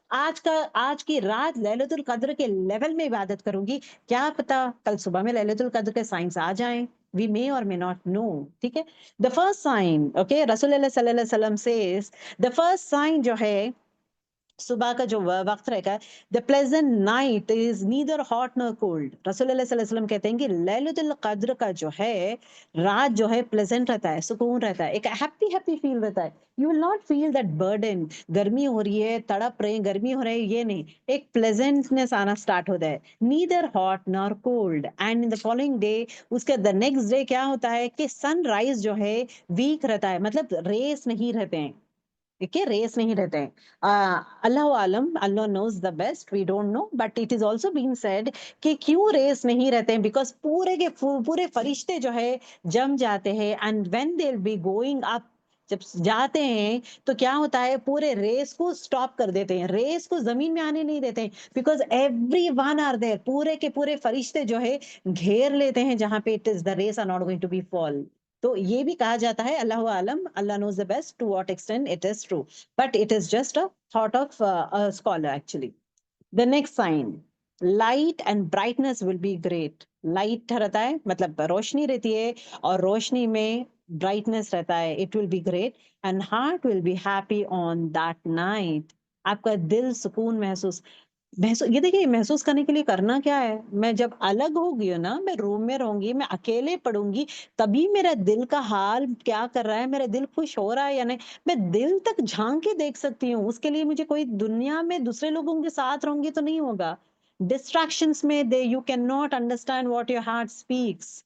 آج کی رات لیلۃ القدر کے لیول میں عبادت کروں گی. کیا پتا کل صبح میں لیلۃ القدر کے سائنس آ جائیں, we may or may not know. ٹھیک ہے. The first sign, okay, رسول اللہ صلی اللہ علیہ وسلم says, the first sign جو ہے صبح کا جو وقت رہتا ہے, the pleasant night is neither hot nor cold. رسول اللہ صلی اللہ علیہ وسلم کہتے ہیں کہ لیلۃ القدر کا جو ہے رات جو ہے pleasant رہتا ہے, سکون رہتا ہے, ایک happy فیل رہتا ہے. You will not feel that burden. گرمی ہو رہی ہے, تڑپ رہے ہیں, گرمی ہو رہی ہے, یہ نہیں, ایک pleasantness آنا سٹارٹ ہوتا ہے. neither hot nor cold. and in the following day, اس کے the next day کیا ہوتا ہے کہ سن رائز جو ہے ویک رہتا ہے, مطلب ریس نہیں رہتے ہیں, ریس نہیں رہتے ہیں. اللہ عالم, اللہ knows the best, we don't know, but it is also been said کہ کیوں ریس نہیں رہتے ہیں, بیکاز پورے کے پورے فرشتے جو ہے جم جاتے ہیں, and when they will be going up, جب جاتے ہیں تو کیا ہوتا ہے, پورے ریس کو سٹاپ کر دیتے ہیں, ریس کو زمین میں آنے نہیں دیتے ہیں, because everyone are there, پورے کے پورے فرشتے جو ہے گھیر لیتے ہیں جہاں پہ it is the rays are not going to be fall. تو یہ بھی کہا جاتا ہے, اللہ عالم, اللہ knows the best to what extent it is true, but it is just a thought of a scholar actually. The next sign, light and brightness will be great. Light رہتا ہے مطلب روشنی رہتی ہے, اور روشنی میں brightness رہتا ہے, it will be great, and heart will be happy on that night. آپ کا دل سکون محسوس, یہ دیکھیے محسوس کرنے کے لیے کرنا کیا ہے، میں جب الگ ہوگی ہوں نا، میں روم میں رہوں گی، میں اکیلے پڑوں گی، تبھی میرا دل کا حال کیا کر رہا ہے، میرا دل خوش ہو رہا ہے یا نہیں، میں دل تک جھانک کے دیکھ سکتی ہوں. اس کے لیے مجھے کوئی دنیا میں دوسرے لوگوں کے ساتھ رہوں گی تو نہیں ہوگا. ڈسٹریکشنس میں you can not understand what your heart speaks.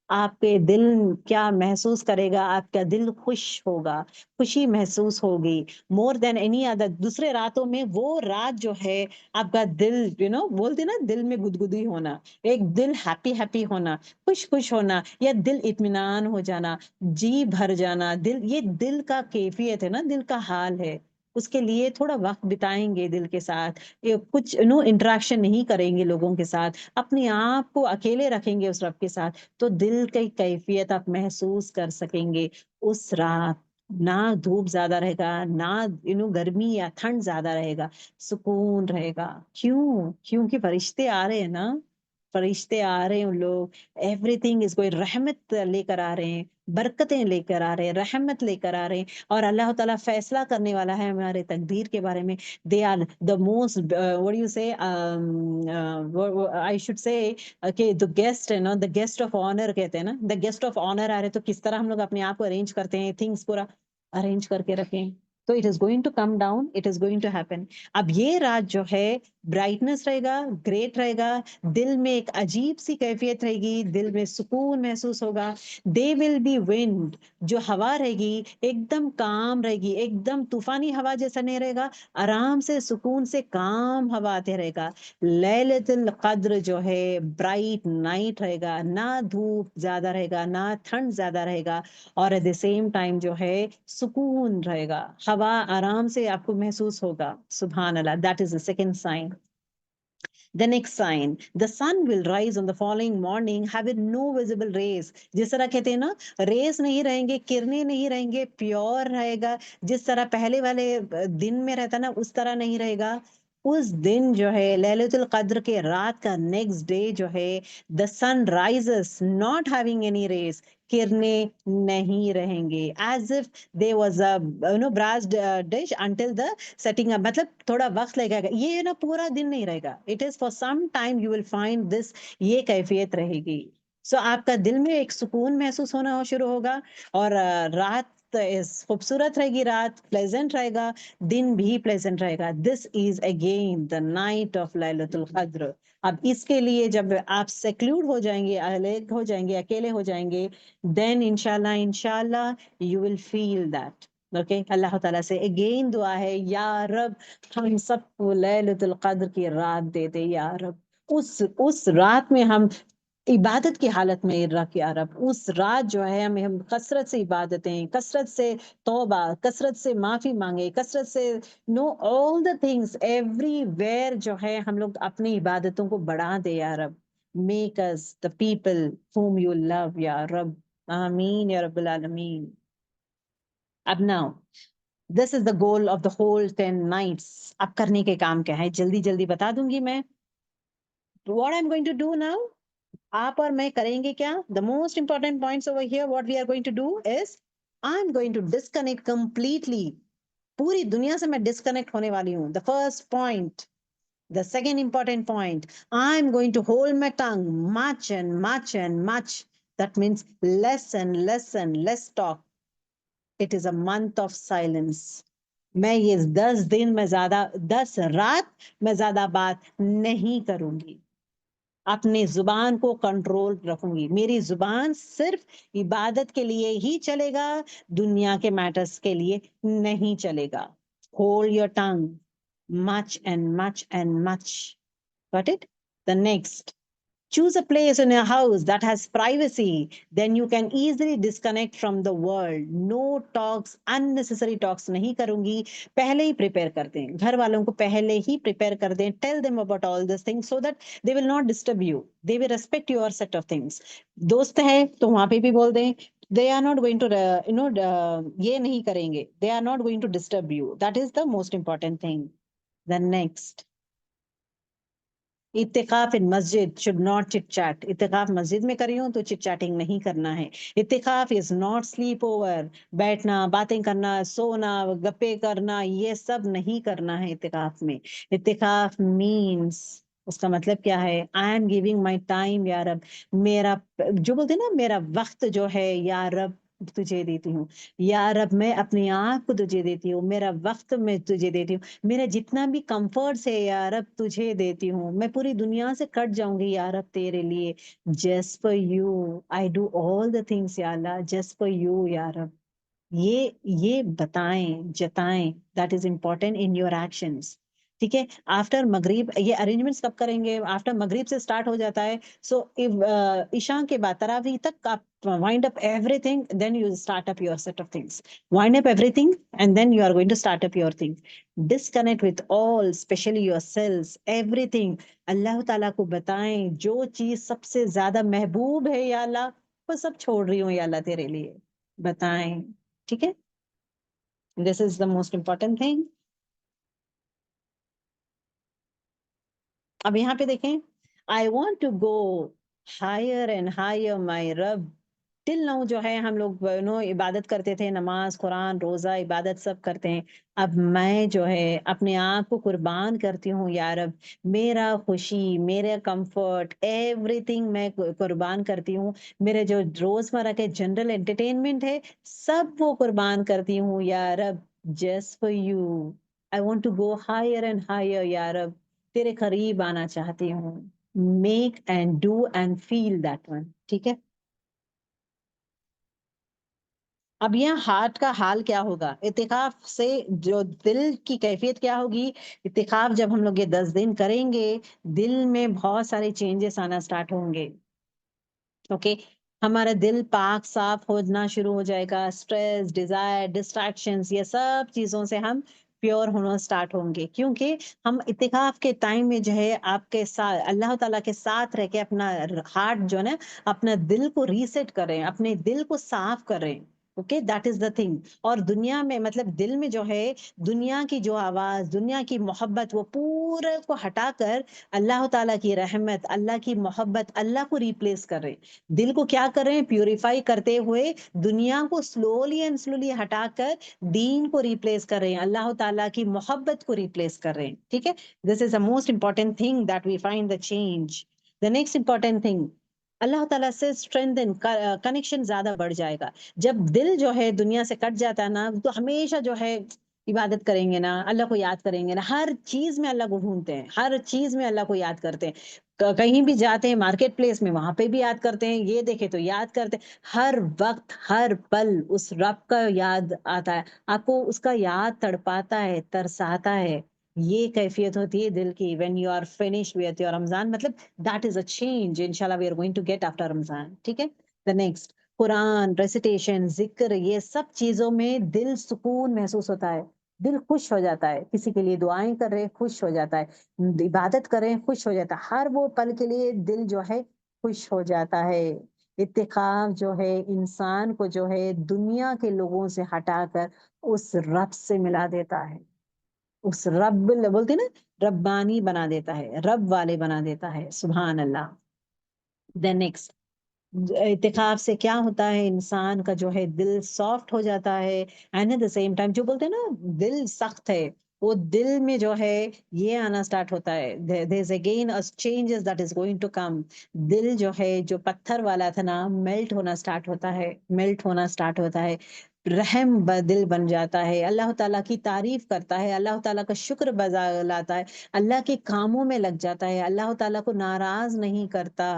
آپ کے دل کیا محسوس کرے گا، آپ کا دل خوش ہوگا، خوشی محسوس ہوگی مور دین اینی ادر. دوسرے راتوں میں وہ رات جو ہے آپ کا دل بولتے نا دل میں گدگدی ہونا، ایک دل ہیپی ہیپی ہونا، خوش خوش ہونا، یا دل اطمینان ہو جانا، جی بھر جانا. یہ دل کا کیفیت ہے نا، دل کا حال ہے. اس کے لیے تھوڑا وقت بتائیں گے دل کے ساتھ، کچھ انٹریکشن نہیں کریں گے لوگوں کے ساتھ، اپنے آپ کو اکیلے رکھیں گے اس رب کے ساتھ، تو دل کی کیفیت آپ محسوس کر سکیں گے. اس رات نہ دھوپ زیادہ رہے گا، نہ گرمی یا ٹھنڈ زیادہ رہے گا، سکون رہے گا. کیونکہ فرشتے آ رہے ہیں نا، فرشتے آ رہے ہیں ان لوگ. ایوری تھنگ از کوئی رحمت لے کر آ رہے ہیں، برکتیں لے کر آ رہے ہیں، رحمت لے کر آ رہے ہیں. اور اللہ تعالیٰ فیصلہ کرنے والا ہے ہمارے تقدیر کے بارے میں. They are the most what do you say I should say کہ the guest ہے نا، the guest of honor کہتے ہیں نا، the guest of honor آ رہے تو کس طرح ہم لوگ اپنے آپ کو ارینج کرتے ہیں، تھنگس پورا ارینج کر کے رکھیں. تو it is going to come down, it is going to happen. اب یہ رات جو ہے برائٹنس رہے گا، گریٹ رہے گا، دل میں ایک عجیب سی کیفیت رہے گی، دل میں سکون محسوس ہوگا. دے ول بی ونڈ، جو ہوا رہے گی ایک دم کام رہے گی، ایک دم طوفانی ہوا جیسا نہیں رہے گا، آرام سے سکون سے کام ہوا آتے رہے گا. لیلۃ القدر جو ہے برائٹ نائٹ رہے گا، نہ دھوپ زیادہ رہے گا، نہ ٹھنڈ زیادہ رہے گا، اور ایٹ دا سیم ٹائم جو ہے سکون رہے گا، ہوا آرام سے آپ کو محسوس ہوگا. سبحان اللہ. That is the second sign. The next sign, the sun will rise on the following morning having no visible rays. جس طرح کہتے ہیں نا، ریز نہیں رہیں گے، کرنیں نہیں رہیں گے، پیور رہے گا. جس طرح پہلے والے دن میں رہتا نا اس طرح نہیں رہے گا. اس دن جو ہے لیلۃ القدر کے رات کا نیکسٹ ڈے جو ہے the sun rises not having any rays. کرنیں نہیں رہیں گے. As if there was a brass dish until the setting up. مطلب تھوڑا وقت لگے گا، یہ نا پورا دن نہیں رہے گا. It is for some time you will find this. یہ کیفیت رہے گی. سو آپ کا دل میں ایک سکون محسوس ہونا شروع ہوگا، اور رات خوبصورت رہے گی، رات پلیزنٹ رہے گا، دن بھی پلیزنٹ رہے گا. This is again the night of لیلۃ القدر. اب اس کے لیے جب آپ سیکلوڈ ہو جائیں گے، الگ ہو جائیں گے، اکیلے ہو جائیں گے، دین انشاءاللہ you will feel that. Okay. اللہ تعالیٰ سے اگین دعا ہے، یا رب ہم سب کو لیلۃ القدر کی رات دے دے یا رب. اس رات میں ہم عبادت کی حالت میں رکھ یا رب. اس رات جو ہے ہم کثرت سے عبادتیں، کثرت سے توبہ، کثرت سے معافی مانگے، کثرت سے آل دا تھنگس ایوری ویئر جو ہے ہم لوگ اپنی عبادتوں کو بڑھا دے یا رب. Make us the people whom you love یا رب. آمین یا رب العالمین. اب now this is the goal of the whole 10 nights. اب کرنے کے کام کیا ہے جلدی جلدی بتا دوں گی میں. What I'm going to do now, آپ اور میں کریں گے کیا؟ The most important points over here, what we are going to do is, I'm going to disconnect completely. پوری دنیا سے میں ڈسکنیکٹ ہونے والی ہوں. The first point. The second important point, I'm going to hold my tongue much and much and much. That means less and less and less talk. It is a month of silence. میں یہ 10 دن میں زیادہ 10 رات میں زیادہ بات نہیں کروں گی. اپنی زبان کو کنٹرول رکھوں گی. میری زبان صرف عبادت کے لیے ہی چلے گا، دنیا کے میٹرز کے لیے نہیں چلے گا. Hold your tongue much and much and much. Got it? The next. Choose a place in your house that has privacy. Then you can easily disconnect from the world. No talks, unnecessary talks نہیں کروں گی. پہلے ہی prepare کر دیں، گھر والوں کو پہلے ہی prepare کر دیں. Tell them about all these things so that they will not disturb you. They will respect your set of things. دوست ہے تو وہاں پہ بھی بول دیں. They are not going to یہ نہیں کریں گے. They are not going to disturb you. That is the most important thing. The next. اتقاف in Masjid should not chit chat. اتقاف مسجد میں کر رہی ہوں تو چٹ چیٹنگ نہیں کرنا ہے. اتقاف از ناٹ سلیپ اوور. بیٹھنا، باتیں کرنا، سونا، گپے کرنا، یہ سب نہیں کرنا ہے اتقاف میں. اتقاف مینس، اس کا مطلب کیا ہے؟ I am giving my time یا رب. میرا جو بولتے ہیں نا، میرا وقت جو ہے یا رب تجھے دیتی ہوں. یا رب میں اپنی آنکھ کو تجھے دیتی ہوں، میرا وقت میں تجھے دیتی ہوں، میرا جتنا بھی کمفرٹس ہے یا رب تجھے دیتی ہوں. میں پوری دنیا سے کٹ جاؤں گی یا رب تیرے لیے. Just for you I do all the things یا اللہ، جسٹ فار یو یا رب. یہ بتائیں، جتائیں. That is important in your actions. ٹھیک ہے. آفٹر مغرب یہ ارینجمنٹس کب کریں گے؟ آفٹر مغرب سے اسٹارٹ ہو جاتا ہے. سو عشاء کے بعد تراویح تک آپ وائنڈ اپ ایوری تھنگ, then you start up your set of things. Wind up ایوری تھنگ and then you are going to start up your thing. Disconnect with all especially your cells ایوری تھنگ. اللہ تعالیٰ کو بتائیں جو چیز سب سے زیادہ محبوب ہے یا اللہ وہ سب چھوڑ رہی ہوں یا اللہ تیرے لیے. بتائیں. ٹھیک ہے. This is the most important thing. اب یہاں پہ دیکھیں, I want to go higher and higher my رب. ٹل نو جو ہے ہم لوگ عبادت کرتے تھے, نماز, قرآن, روزہ, عبادت سب کرتے ہیں. اب میں جو ہے اپنے آپ کو قربان کرتی ہوں یا رب. میرا خوشی, میرا کمفرٹ, ایوری تھنگ میں قربان کرتی ہوں. میرے جو روزمرہ کے جنرل انٹرٹینمنٹ ہے سب وہ قربان کرتی ہوں یا رب. Just for you I want to go higher and higher یا رب. تیرے قریب آنا چاہتی ہوں. Make and do and feel that one. ٹھیک ہے. اب یہاں ہارٹ کا حال کیا ہوگا اعتکاف سے؟ جو دل کی کیفیت کیا ہوگی؟ اعتکاف جب ہم لوگ یہ 10 دن کریں گے, دل میں بہت سارے چینجز آنا سٹارٹ ہوں گے. اوکے. ہمارا دل پاک صاف ہونا شروع ہو جائے گا. سٹریس, ڈیزائر, ڈسٹریکشنز, یہ سب چیزوں سے ہم پیور ہونا سٹارٹ ہوں گے. کیونکہ ہم اعتکاف کے ٹائم میں جو ہے آپ کے ساتھ اللہ تعالیٰ کے ساتھ رہ کے اپنا ہارٹ جو ہے نا, اپنا دل کو ریسیٹ کریں, اپنے دل کو صاف کریں. Okay, that is the thing. اور دنیا میں مطلب دل میں جو ہے دنیا کی جو آواز, دنیا کی محبت, وہ پورے کو ہٹا کر اللہ تعالیٰ کی رحمت, اللہ کی محبت, اللہ کو ریپلیس کریں. دل کو کیا کریں؟ پیوریفائی کرتے ہوئے دنیا کو سلولی اینڈ سلولی ہٹا کر دین کو ریپلیس کر رہے ہیں, اللہ تعالیٰ کی محبت کو ریپلیس کر رہے ہیں. ٹھیک ہے. This is the most important thing that we find the change. The next important thing, اللہ تعالیٰ سے اسٹرینتھن کنیکشن زیادہ بڑھ جائے گا. جب دل جو ہے دنیا سے کٹ جاتا ہے نا, تو ہمیشہ جو ہے عبادت کریں گے نا, اللہ کو یاد کریں گے نا, ہر چیز میں اللہ کو ڈھونڈتے ہیں, ہر چیز میں اللہ کو یاد کرتے ہیں. کہیں بھی جاتے ہیں مارکیٹ پلیس میں, وہاں پہ بھی یاد کرتے ہیں, یہ دیکھے تو یاد کرتے ہیں. ہر وقت ہر پل اس رب کا یاد آتا ہے آپ کو, اس کا یاد تڑپاتا ہے, ترساتا ہے. یہ کیفیت ہوتی ہے دل کی when you are finished with your رمضان. مطلب that is a change inshallah we are going to get after رمضان. ٹھیک ہے. the next, قرآن, ریسیٹیشن, ذکر, یہ سب چیزوں میں دل سکون محسوس ہوتا ہے, دل خوش ہو جاتا ہے. کسی کے لیے دعائیں کر رہے خوش ہو جاتا ہے, عبادت کریں خوش ہو جاتا ہے, ہر وہ پل کے لیے دل جو ہے خوش ہو جاتا ہے. اتقاف جو ہے انسان کو جو ہے دنیا کے لوگوں سے ہٹا کر اس رب سے ملا دیتا ہے. اس رب بولتے نا ربانی بنا دیتا ہے, رب والے بنا دیتا ہے. سبحان اللہ. دین نیکسٹ, اعتکاف سے کیا ہوتا ہے, انسان کا جو ہے دل سافٹ ہو جاتا ہے. And at the same time جو بولتے ہیں نا دل سخت ہے, وہ دل میں جو ہے یہ آنا سٹارٹ ہوتا ہے. there is again a changes that is going to come. دل جو ہے جو پتھر والا تھا نا, میلٹ ہونا سٹارٹ ہوتا ہے, میلٹ ہونا سٹارٹ ہوتا ہے. رحم دل بن جاتا ہے, اللہ تعالیٰ کی تعریف کرتا ہے, اللہ تعالیٰ کا شکر بجا لاتا ہے, اللہ کے کاموں میں لگ جاتا ہے, اللہ تعالیٰ کو ناراض نہیں کرتا.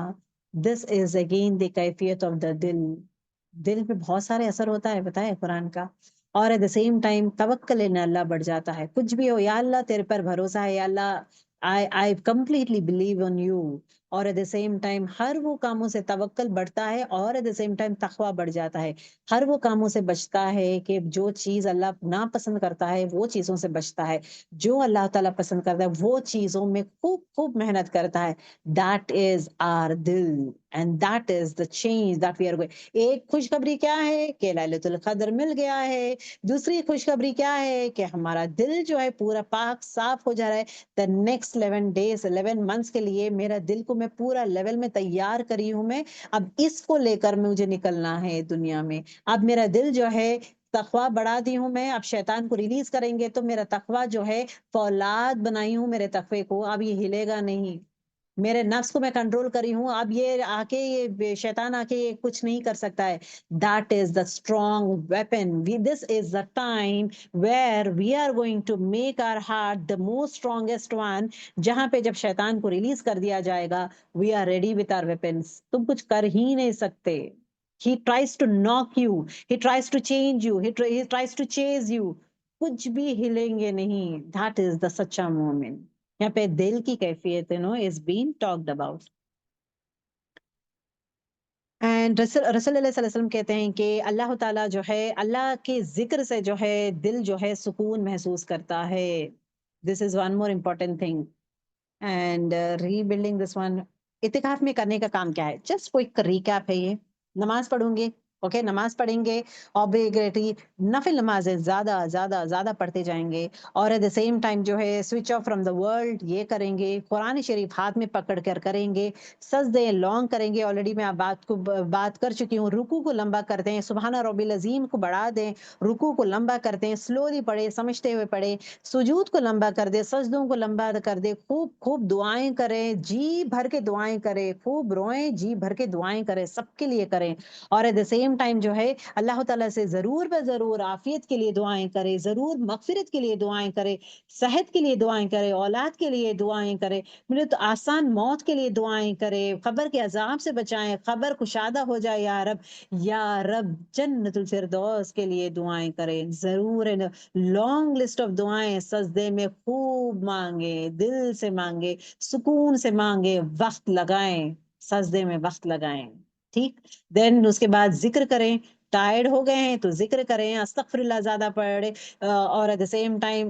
دس از اگین دی کیفیت آف دا دل. دل پہ بہت سارے اثر ہوتا ہے بتائے قرآن کا. اور ایٹ دا سیم ٹائم توکل ان اللہ بڑھ جاتا ہے. کچھ بھی ہو یا اللہ تیرے پر بھروسہ ہے, یا اللہ I completely believe on you. اور ایٹ دا سیم ٹائم ہر وہ کاموں سے توکل بڑھتا ہے، اور ایٹ دا سیم ٹائم تقوی بڑھ جاتا ہے، ہر وہ کاموں سے بچتا ہے کہ جو چیز اللہ ناپسند کرتا ہے وہ چیزوں سے بچتا ہے، جو اللہ تعالیٰ پسند کرتا ہے وہ چیزوں میں خوب خوب محنت کرتا ہے. That is our deal, and that is the change that we are going. ایک خوشخبری کیا ہے کہ لیلۃ القدر مل گیا ہے، دوسری خوشخبری کیا ہے کہ ہمارا دل جو ہے پورا پاک صاف ہو جا رہا ہے. the next 11 days 11 months کے لیے میرا دل کو میں پورا لیول میں تیار کری ہوں میں، اب اس کو لے کر مجھے نکلنا ہے دنیا میں. اب میرا دل جو ہے تقوی بڑھا دی ہوں میں، اب شیطان کو ریلیز کریں گے تو میرا تقوی جو ہے فولاد بنائی ہوں میرے تقوی کو، اب یہ ہلے گا نہیں. میرے نفس کو میں کنٹرول کری ہوں، اب یہ آ کے یہ شیطان آ کے یہ کچھ نہیں کر سکتا ہے. That is the strong weapon. This is the time where we are going to make our heart the most strongest one. جہاں پہ جب شیطان کو ریلیز کر دیا جائے گا we are ready with our weapons. تم کچھ کر ہی نہیں سکتے. He tries to knock you, he tries to change you, he tries to chase you. کچھ بھی ہلیں گے نہیں. That is the سچا مومن. یہاں پہ دل کی کیفیت is being talked about. And رسول اللہ صلی اللہ علیہ وسلم کہتے ہیں کہ اللہ تعالیٰ جو ہے اللہ کے ذکر سے جو ہے دل جو ہے سکون محسوس کرتا ہے. This is one more important thing. And rebuilding this one. اعتکاف میں کرنے کا کام کیا ہے؟ جسٹ کوئی ریکیپ ہے. یہ نماز پڑھوں گے، اوکے نماز پڑھیں گے، اوبلیگیٹری نفل نمازیں زیادہ زیادہ زیادہ پڑھتے جائیں گے، اور ایٹ دا سیم ٹائم جو ہے switch off from the world یہ کریں گے، قرآن شریف ہاتھ میں پکڑ کر کریں گے، سجدے لانگ کریں گے. آلریڈی میں بات کر چکی ہوں. رکوع کو لمبا کرتے ہیں، سبحان ربی العظیم کو بڑھا دیں، رکوع کو لمبا کرتے ہیں، سلولی پڑھے، سمجھتے ہوئے پڑھے، سجود کو لمبا کر دے، سجدوں کو لمبا کر دے، خوب خوب دعائیں کریں، جی بھر کے دعائیں کریں، خوب روئیں، جی بھر کے دعائیں کریں، سب کے لیے کریں. اور ایٹ دا سیم ٹائم جو ہے اللہ تعالیٰ سے ضرور ضرور عافیت کے لیے دعائیں کرے، ضرور مغفرت کے لیے دعائیں کرے، صحت کے لیے دعائیں کرے، اولاد کے لیے دعائیں کرے، مجھے تو آسان موت کے لیے دعائیں کرے، قبر کے عذاب سے بچائیں، قبر کشادہ ہو جائے یا رب، یا رب جنت الفردوس کے لیے دعائیں کرے. ضرور لانگ لسٹ آف دعائیں سجدے میں خوب مانگے، دل سے مانگے، سکون سے مانگے، وقت لگائیں، سجدے میں وقت لگائیں. ٹھیک. دین اس کے بعد ذکر کریں. ٹائرڈ ہو گئے ہیں تو ذکر کریں، استغفر اللہ زیادہ پڑھے، اور ایٹ دا سیم ٹائم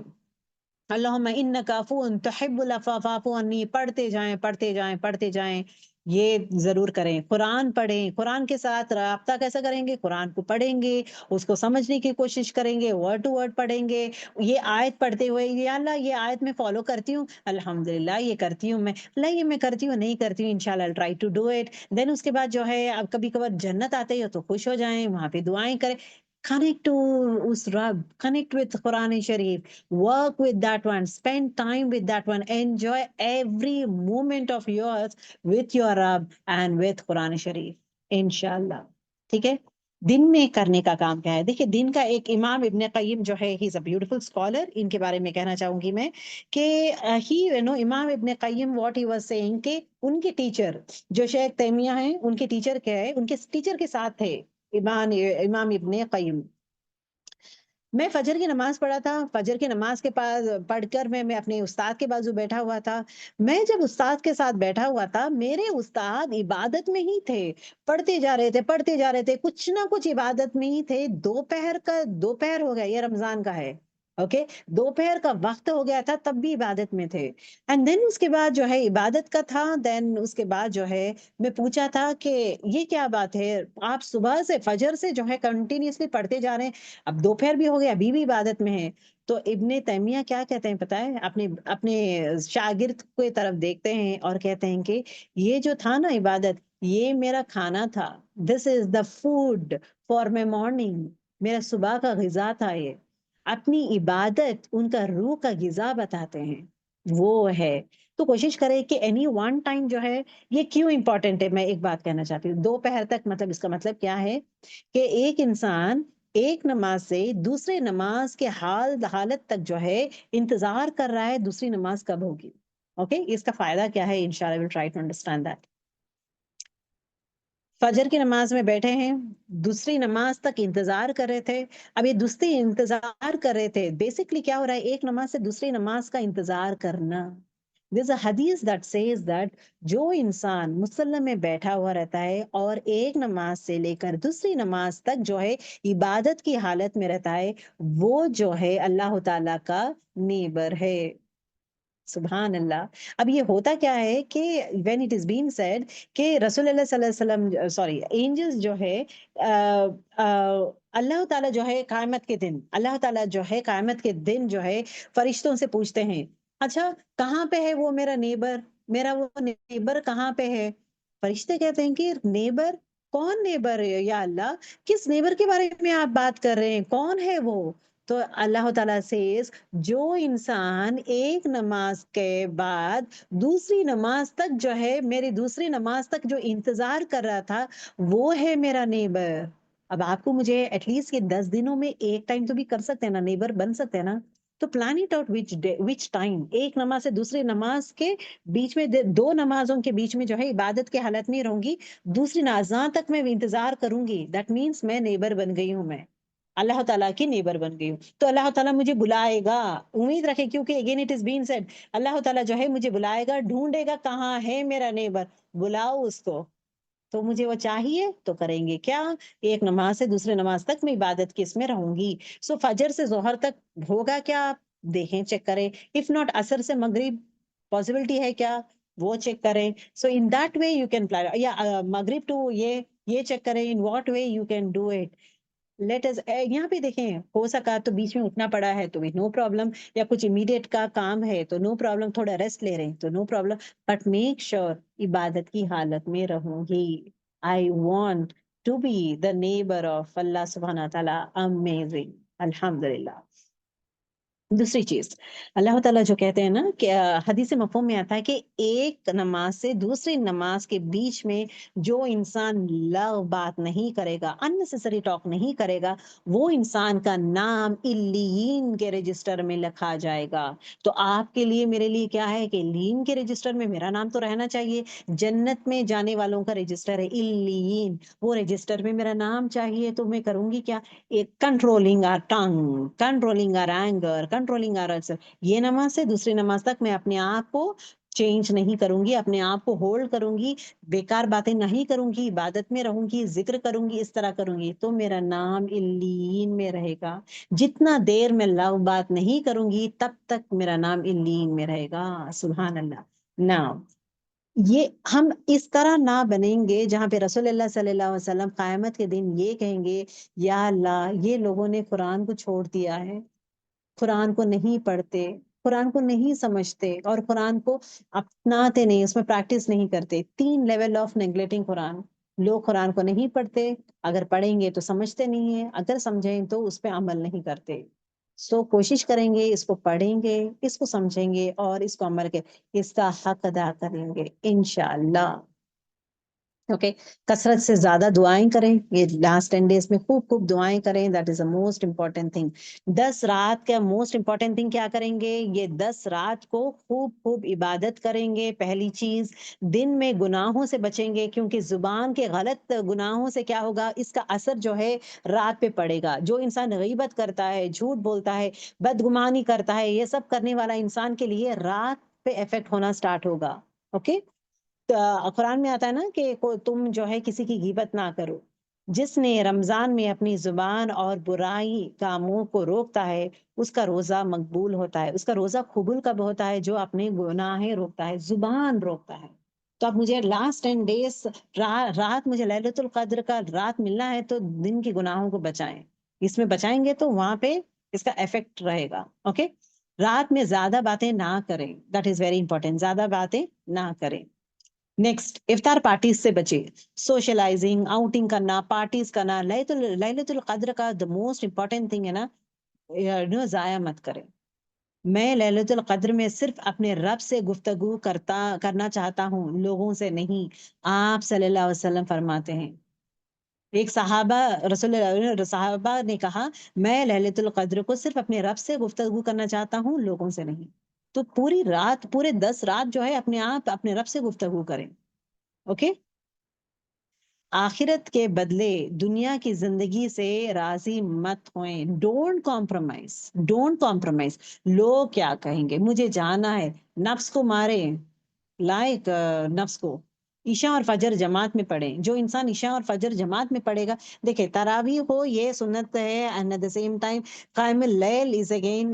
اللہم انک عفو تحب العفو فاعف عنی پڑھتے جائیں پڑھتے جائیں پڑھتے جائیں. یہ ضرور کریں. قرآن پڑھیں. قرآن کے ساتھ رابطہ کیسا کریں گے؟ قرآن کو پڑھیں گے، اس کو سمجھنے کی کوشش کریں گے، ورڈ ٹو ورڈ پڑھیں گے. یہ آیت پڑھتے ہوئے یا اللہ یہ آیت میں فالو کرتی ہوں، الحمدللہ یہ کرتی ہوں میں، اللہ یہ میں کرتی ہوں نہیں کرتی ہوں، انشاءاللہ I'll try to do it. دین اس کے بعد جو ہے اب کبھی کبھار جنت آتے ہو تو خوش ہو جائیں، وہاں پہ دعائیں کریں. کنیکٹ ٹو اس رب، connect with Quran Sharif, work with that one, spend time with that one, enjoy every moment of yours with your Rabb and with قرآن شریف انشاءاللہ. ٹھیک ہے. دن میں کرنے کا کام کیا ہے؟ دیکھیں دن کا ایک امام ابن قیم جو ہے ہی از اے بیوٹیفل اسکالر. ان کے بارے میں کہنا چاہوں گی میں کہ امام ابن قیم واٹ ہی واز سیئنگ کہ ان کے ٹیچر جو شیخ تیمیہ ہیں، ان کے ٹیچر کیا ہے، ان کے ٹیچر کے ساتھ تھے امام ابن قیم. میں فجر کی نماز پڑھا تھا، فجر کی نماز کے پاس پڑھ کر میں اپنے استاد کے بازو بیٹھا ہوا تھا. میں جب استاد کے ساتھ بیٹھا ہوا تھا، میرے استاد عبادت میں ہی تھے، پڑھتے جا رہے تھے پڑھتے جا رہے تھے، کچھ نہ کچھ عبادت میں ہی تھے. دوپہر ہو گیا، یہ رمضان کا ہے، اوکے دوپہر کا وقت ہو گیا تھا تب بھی عبادت میں تھے. اینڈ دین اس کے بعد جو ہے عبادت کا تھا. دین اس کے بعد جو ہے میں پوچھا تھا کہ یہ کیا بات ہے، آپ صبح سے فجر سے جو ہے کنٹینیوسلی پڑھتے جا رہے ہیں، اب دوپہر بھی ہو گیا ابھی بھی عبادت میں ہے. تو ابن تیمیہ کیا کہتے ہیں پتہ ہے؟ اپنے شاگرد کی طرف دیکھتے ہیں اور کہتے ہیں کہ یہ جو تھا نا عبادت، یہ میرا کھانا تھا. This is the food for my morning. میرا صبح کا غذا تھا یہ. اپنی عبادت ان کا روح کا غذا بتاتے ہیں وہ ہے. تو کوشش کرے کہ اینی ون ٹائم جو ہے یہ کیوں امپورٹنٹ ہے. میں ایک بات کہنا چاہتی ہوں، دوپہر تک مطلب اس کا مطلب کیا ہے کہ ایک انسان ایک نماز سے دوسرے نماز کے حالت تک جو ہے انتظار کر رہا ہے دوسری نماز کب ہوگی. اوکے اس کا فائدہ کیا ہے؟ انشاءاللہ we'll try to understand that. فجر کی نماز میں بیٹھے ہیں، دوسری نماز تک انتظار کر رہے تھے. اب یہ دوسری انتظار کر رہے تھے، بیسکلی کیا ہو رہا ہے؟ ایک نماز سے دوسری نماز کا انتظار کرنا. There's a hadith that says that جو انسان مصلی میں بیٹھا ہوا رہتا ہے اور ایک نماز سے لے کر دوسری نماز تک جو ہے عبادت کی حالت میں رہتا ہے، وہ جو ہے اللہ تعالیٰ کا نیبر ہے. سبحان اللہ. اب یہ ہوتا کیا ہے کہ when it is being said کہ رسول اللہ صلی اللہ علیہ وسلم سوری اینجلز جو ہے اللہ تعالیٰ جو ہے قیامت کے دن اللہ تعالیٰ جو ہے قیامت کے دن جو ہے فرشتوں سے پوچھتے ہیں، اچھا کہاں پہ ہے وہ میرا نیبر، میرا وہ نیبر کہاں پہ ہے؟ فرشتے کہتے ہیں کہ نیبر کون نیبر ہے یا اللہ، کس نیبر کے بارے میں آپ بات کر رہے ہیں، کون ہے وہ؟ تو اللہ تعالیٰ سے جو انسان ایک نماز کے بعد دوسری نماز تک جو ہے میری دوسری نماز تک جو انتظار کر رہا تھا، وہ ہے میرا نیبر. اب آپ کو مجھے ایٹ لیسٹ یہ 10 دنوں میں ایک ٹائم تو بھی کر سکتے ہیں نا، نیبر بن سکتے ہیں نا. تو plan it out which time, ایک نماز سے دوسری نماز کے بیچ میں دو نمازوں کے بیچ میں جو ہے عبادت کے حالت میں رہوں گی، دوسری نمازاں تک میں انتظار کروں گی. دیٹ مینس میں نیبر بن گئی ہوں، میں اللہ تعالیٰ کی نیبر بن گئی ہوں. تو اللہ تعالیٰ مجھے بلائے گا، امید رکھے، کیونکہ again it is been said اللہ تعالیٰ جو ہے مجھے بلائے گا، ڈھونڈے گا کہاں ہے میرا نیبر، بلاؤ اس کو. تو مجھے وہ چاہیے تو کریں گے کیا، ایک نماز سے دوسرے نماز تک میں عبادت کی اس میں رہوں گی. سو فجر سے ظہر تک ہوگا کیا، آپ دیکھیں، چیک کریں. اف ناٹ عصر سے مغرب پاسبلٹی ہے کیا، وہ چیک کریں. So in that way you can plan, یا مغرب ٹو یہ چیک کریں in what way you can do it. یہاں پہ دیکھیں، ہو سکا تو بیچ میں اٹھنا پڑا ہے تو نو پرابلم، یا کچھ امیڈیٹ کا کام ہے تو نو پرابلم، تھوڑا ریسٹ لے رہے ہیں تو no problem, but make sure عبادت کی حالت میں رہوں گی. I want to be the neighbour of اللہ سبحانہ تعالیٰ. امیزنگ، الحمد للہ. دوسری چیز اللہ تعالیٰ جو کہتے ہیں نا کہ حدیث مفہوم میں آتا ہے کہ ایک نماز سے دوسری نماز کے بیچ میں جو انسان لغو بات نہیں کرے گا، unnecessary ٹاک نہیں کرے گا، وہ انسان کا نام علیین کے رجسٹر میں لکھا جائے گا. تو آپ کے لیے میرے لیے کیا ہے کہ علیین کے رجسٹر میں میرا نام تو رہنا چاہیے. جنت میں جانے والوں کا رجسٹر ہے علیین، وہ رجسٹر میں میرا نام چاہیے. تو میں کروں گی کیا، controlling our tongue, controlling our anger, controlling our, یہ نماز سے دوسری نماز تک میں اپنے آپ کو چینج نہیں کروں گی، اپنے آپ کو ہولڈ کروں گی، بیکار باتیں نہیں کروں گی، عبادت میں رہوں گی، ذکر کروں گی، اس طرح کروں گی. تو میرا نام علیین میں رہے گا. جتنا دیر میں لو بات نہیں کروں گی تب تک میرا نام علیین میں رہے گا. سبحان اللہ. ناؤ یہ ہم اس طرح نہ بنیں گے جہاں پہ رسول اللہ صلی اللہ علیہ وسلم قیامت کے دن یہ کہیں گے، یا اللہ یہ لوگوں نے قرآن کو چھوڑ دیا ہے، قرآن کو نہیں پڑھتے، قرآن کو نہیں سمجھتے، اور قرآن کو اپناتے نہیں، اس میں پریکٹس نہیں کرتے. 3 لیول آف نیگلیکٹنگ قرآن. لوگ قرآن کو نہیں پڑھتے، اگر پڑھیں گے تو سمجھتے نہیں ہیں، اگر سمجھیں تو اس پہ عمل نہیں کرتے. سو کوشش کریں گے، اس کو پڑھیں گے، اس کو سمجھیں گے، اور اس کو عمل کے اس کا حق ادا کریں گے انشاءاللہ. اوکے، کثرت سے زیادہ دعائیں کریں. یہ لاسٹ 10 ڈیز میں خوب خوب دعائیں کریں. That is a most important thing. 10 رات کا موسٹ امپورٹنٹ تھنگ کیا کریں گے، یہ 10 رات کو خوب خوب عبادت کریں گے. پہلی چیز، دن میں گناہوں سے بچیں گے، کیونکہ زبان کے غلط گناہوں سے کیا ہوگا، اس کا اثر جو ہے رات پہ پڑے گا. جو انسان غیبت کرتا ہے، جھوٹ بولتا ہے، بدگمانی کرتا ہے، یہ سب کرنے والا انسان کے لیے رات پہ افیکٹ ہونا سٹارٹ ہوگا. اوکے، قرآن میں آتا ہے نا کہ تم جو ہے کسی کی غیبت نہ کرو. جس نے رمضان میں اپنی زبان اور برائی کاموں کو روکتا ہے، اس کا روزہ مقبول ہوتا ہے. اس کا روزہ قبول کب ہوتا ہے، جو اپنے گناہیں روکتا ہے، زبان روکتا ہے. تو اب مجھے لاسٹ 10 ڈیز رات مجھے لیلۃ القدر کا رات ملنا ہے، تو دن کی گناہوں کو بچائیں. اس میں بچائیں گے تو وہاں پہ اس کا افیکٹ رہے گا. اوکے، رات میں زیادہ باتیں نہ کریں. دیٹ از ویری امپورٹینٹ، زیادہ باتیں نہ کریں. نیکسٹ، افطار پارٹیز سے بچے. سوشلائزنگ، آؤٹنگ کرنا، پارٹیز کرنا، لیلۃ القدر کا دا موسٹ امپورٹنٹ تھنگ ہے نا، ضائع مت کریں. میں لیلۃ القدر میں صرف اپنے رب سے گفتگو کرنا چاہتا ہوں، لوگوں سے نہیں. آپ صلی اللہ علیہ وسلم فرماتے ہیں، ایک صحابہ نے کہا، میں لیلۃ القدر کو صرف اپنے رب سے گفتگو کرنا چاہتا ہوں، لوگوں سے نہیں. تو پوری رات، پورے 10 رات جو ہے اپنے آپ اپنے رب سے گفتگو کریں. اوکے، آخرت کے بدلے دنیا کی زندگی سے راضی مت ہوئیں. Don't compromise, don't compromise. لوگ کیا کہیں گے، مجھے جانا ہے. نفس کو مارے، لائک نفس کو عشاء اور فجر جماعت میں پڑھیں. جو انسان عشاء اور فجر جماعت میں پڑھے گا، دیکھیں تراویح ہو یہ سنت ہے، and at the same time قائم اللیل از اگین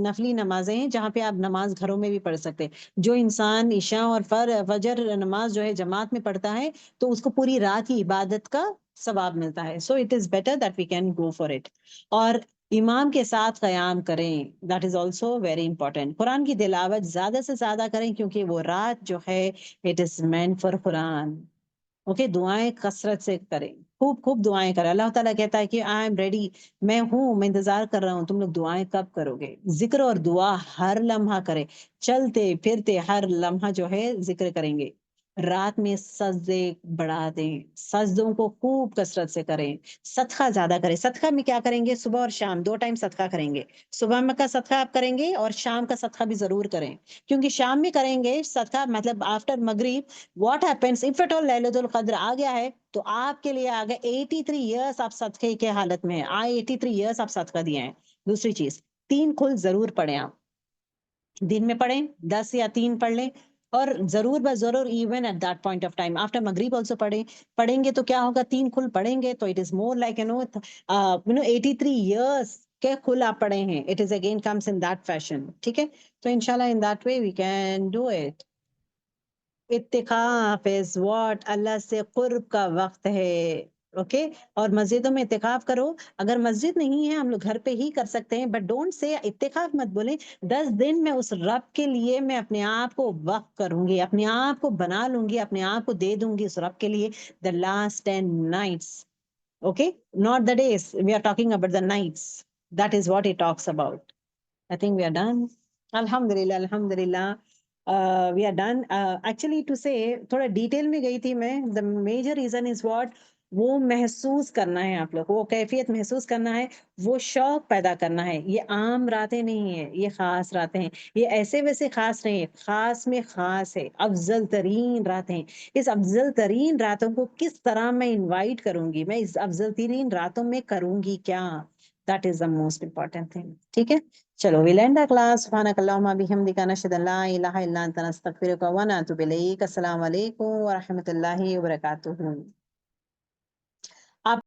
نفلی نمازیں ہیں جہاں پہ آپ نماز گھروں میں بھی پڑھ سکتے ہیں. جو انسان عشاء اور فجر نماز جو ہے جماعت میں پڑھتا ہے تو اس کو پوری رات کی عبادت کا ثواب ملتا ہے. So it is better that we can go for it. اور امام کے ساتھ قیام کریں، that is also very important. قرآن کی تلاوت زیادہ سے زیادہ کریں کیونکہ وہ رات جو ہے it is meant for Quran. Okay, دعائیں کثرت سے کریں، خوب خوب دعائیں کریں. اللہ تعالیٰ کہتا ہے کہ آئی ایم ریڈی، میں ہوں، میں انتظار کر رہا ہوں، تم لوگ دعائیں کب کرو گے. ذکر اور دعا ہر لمحہ کریں، چلتے پھرتے ہر لمحہ جو ہے ذکر کریں گے. رات میں سجدے بڑھا دیں، سجدوں کو خوب کثرت سے کریں. صدقہ زیادہ کریں. صدقہ میں کیا کریں گے، صبح اور شام 2 ٹائم صدقہ کریں گے. صبح میں کا صدقہ آپ کریں گے اور شام کا صدقہ بھی ضرور کریں، کیونکہ شام میں کریں گے صدقہ مطلب آفٹر مغرب what happens if it all لیلۃ القدر آ گیا ہے تو آپ کے لیے آ گیا 83 ایئرس آپ صدقے کے حالت میں ہیں. 83 ایئرس آپ صدقہ دیے ہیں. دوسری چیز 3 کھل ضرور پڑھیں. آپ دن میں پڑھیں 10 یا 3 پڑھ لیں، اور ضرور بس ضرور even at that point of time after مغرب آلسو پڑھیں گے تو کیا ہوگا، 3 کھل پڑھیں گے تو it is more like 83 years کے کھل آپ پڑھے ہیں. It is again comes in that fashion. ٹھیک ہے، تو انشاءاللہ in that way we can do it. اتقاف از واٹ، اللہ سے قرب کا وقت ہے. اوکے، اور مسجدوں میں اتقاف کرو. اگر مسجد نہیں ہے ہم لوگ گھر پہ ہی کر سکتے ہیں، بٹ ڈونٹ سے اتقاف مت بولیں. 10 دن میں اس رب کے لیے میں اپنے آپ کو وقف کروں گی، اپنے آپ کو بنا لوں گی، اپنے آپ کو دے دوں گی اس رب کے لیے. دا last 10 nights. Okay, not the days, we are talking about the nights. That is what he talks about. I think we are done. Alhamdulillah, Alhamdulillah. We are done. Actually, to say, تھوڑا ڈیٹیل میں گئی تھی میں. The major reason is what؟ وہ محسوس کرنا ہے آپ لوگ، وہ کیفیت محسوس کرنا ہے، وہ شوق پیدا کرنا ہے. یہ عام راتیں نہیں ہیں، یہ خاص راتیں ہیں. یہ ایسے ویسے خاص نہیں ہے، خاص میں خاص ہے، افضل ترین راتیں ہیں. اس افضل ترین راتوں کو کس طرح میں انوائٹ کروں گی، میں اس افضل ترین راتوں میں کروں گی کیا، that is the most important thing. ٹھیک ہے، چلو ویل اینڈ دا کلاس. سبحانک اللہم بحمدک، نشہد ان لا الہ الا انت، نستغفرک و نتوب الیک. السلام علیکم ورحمۃ اللہ وبرکاتہ.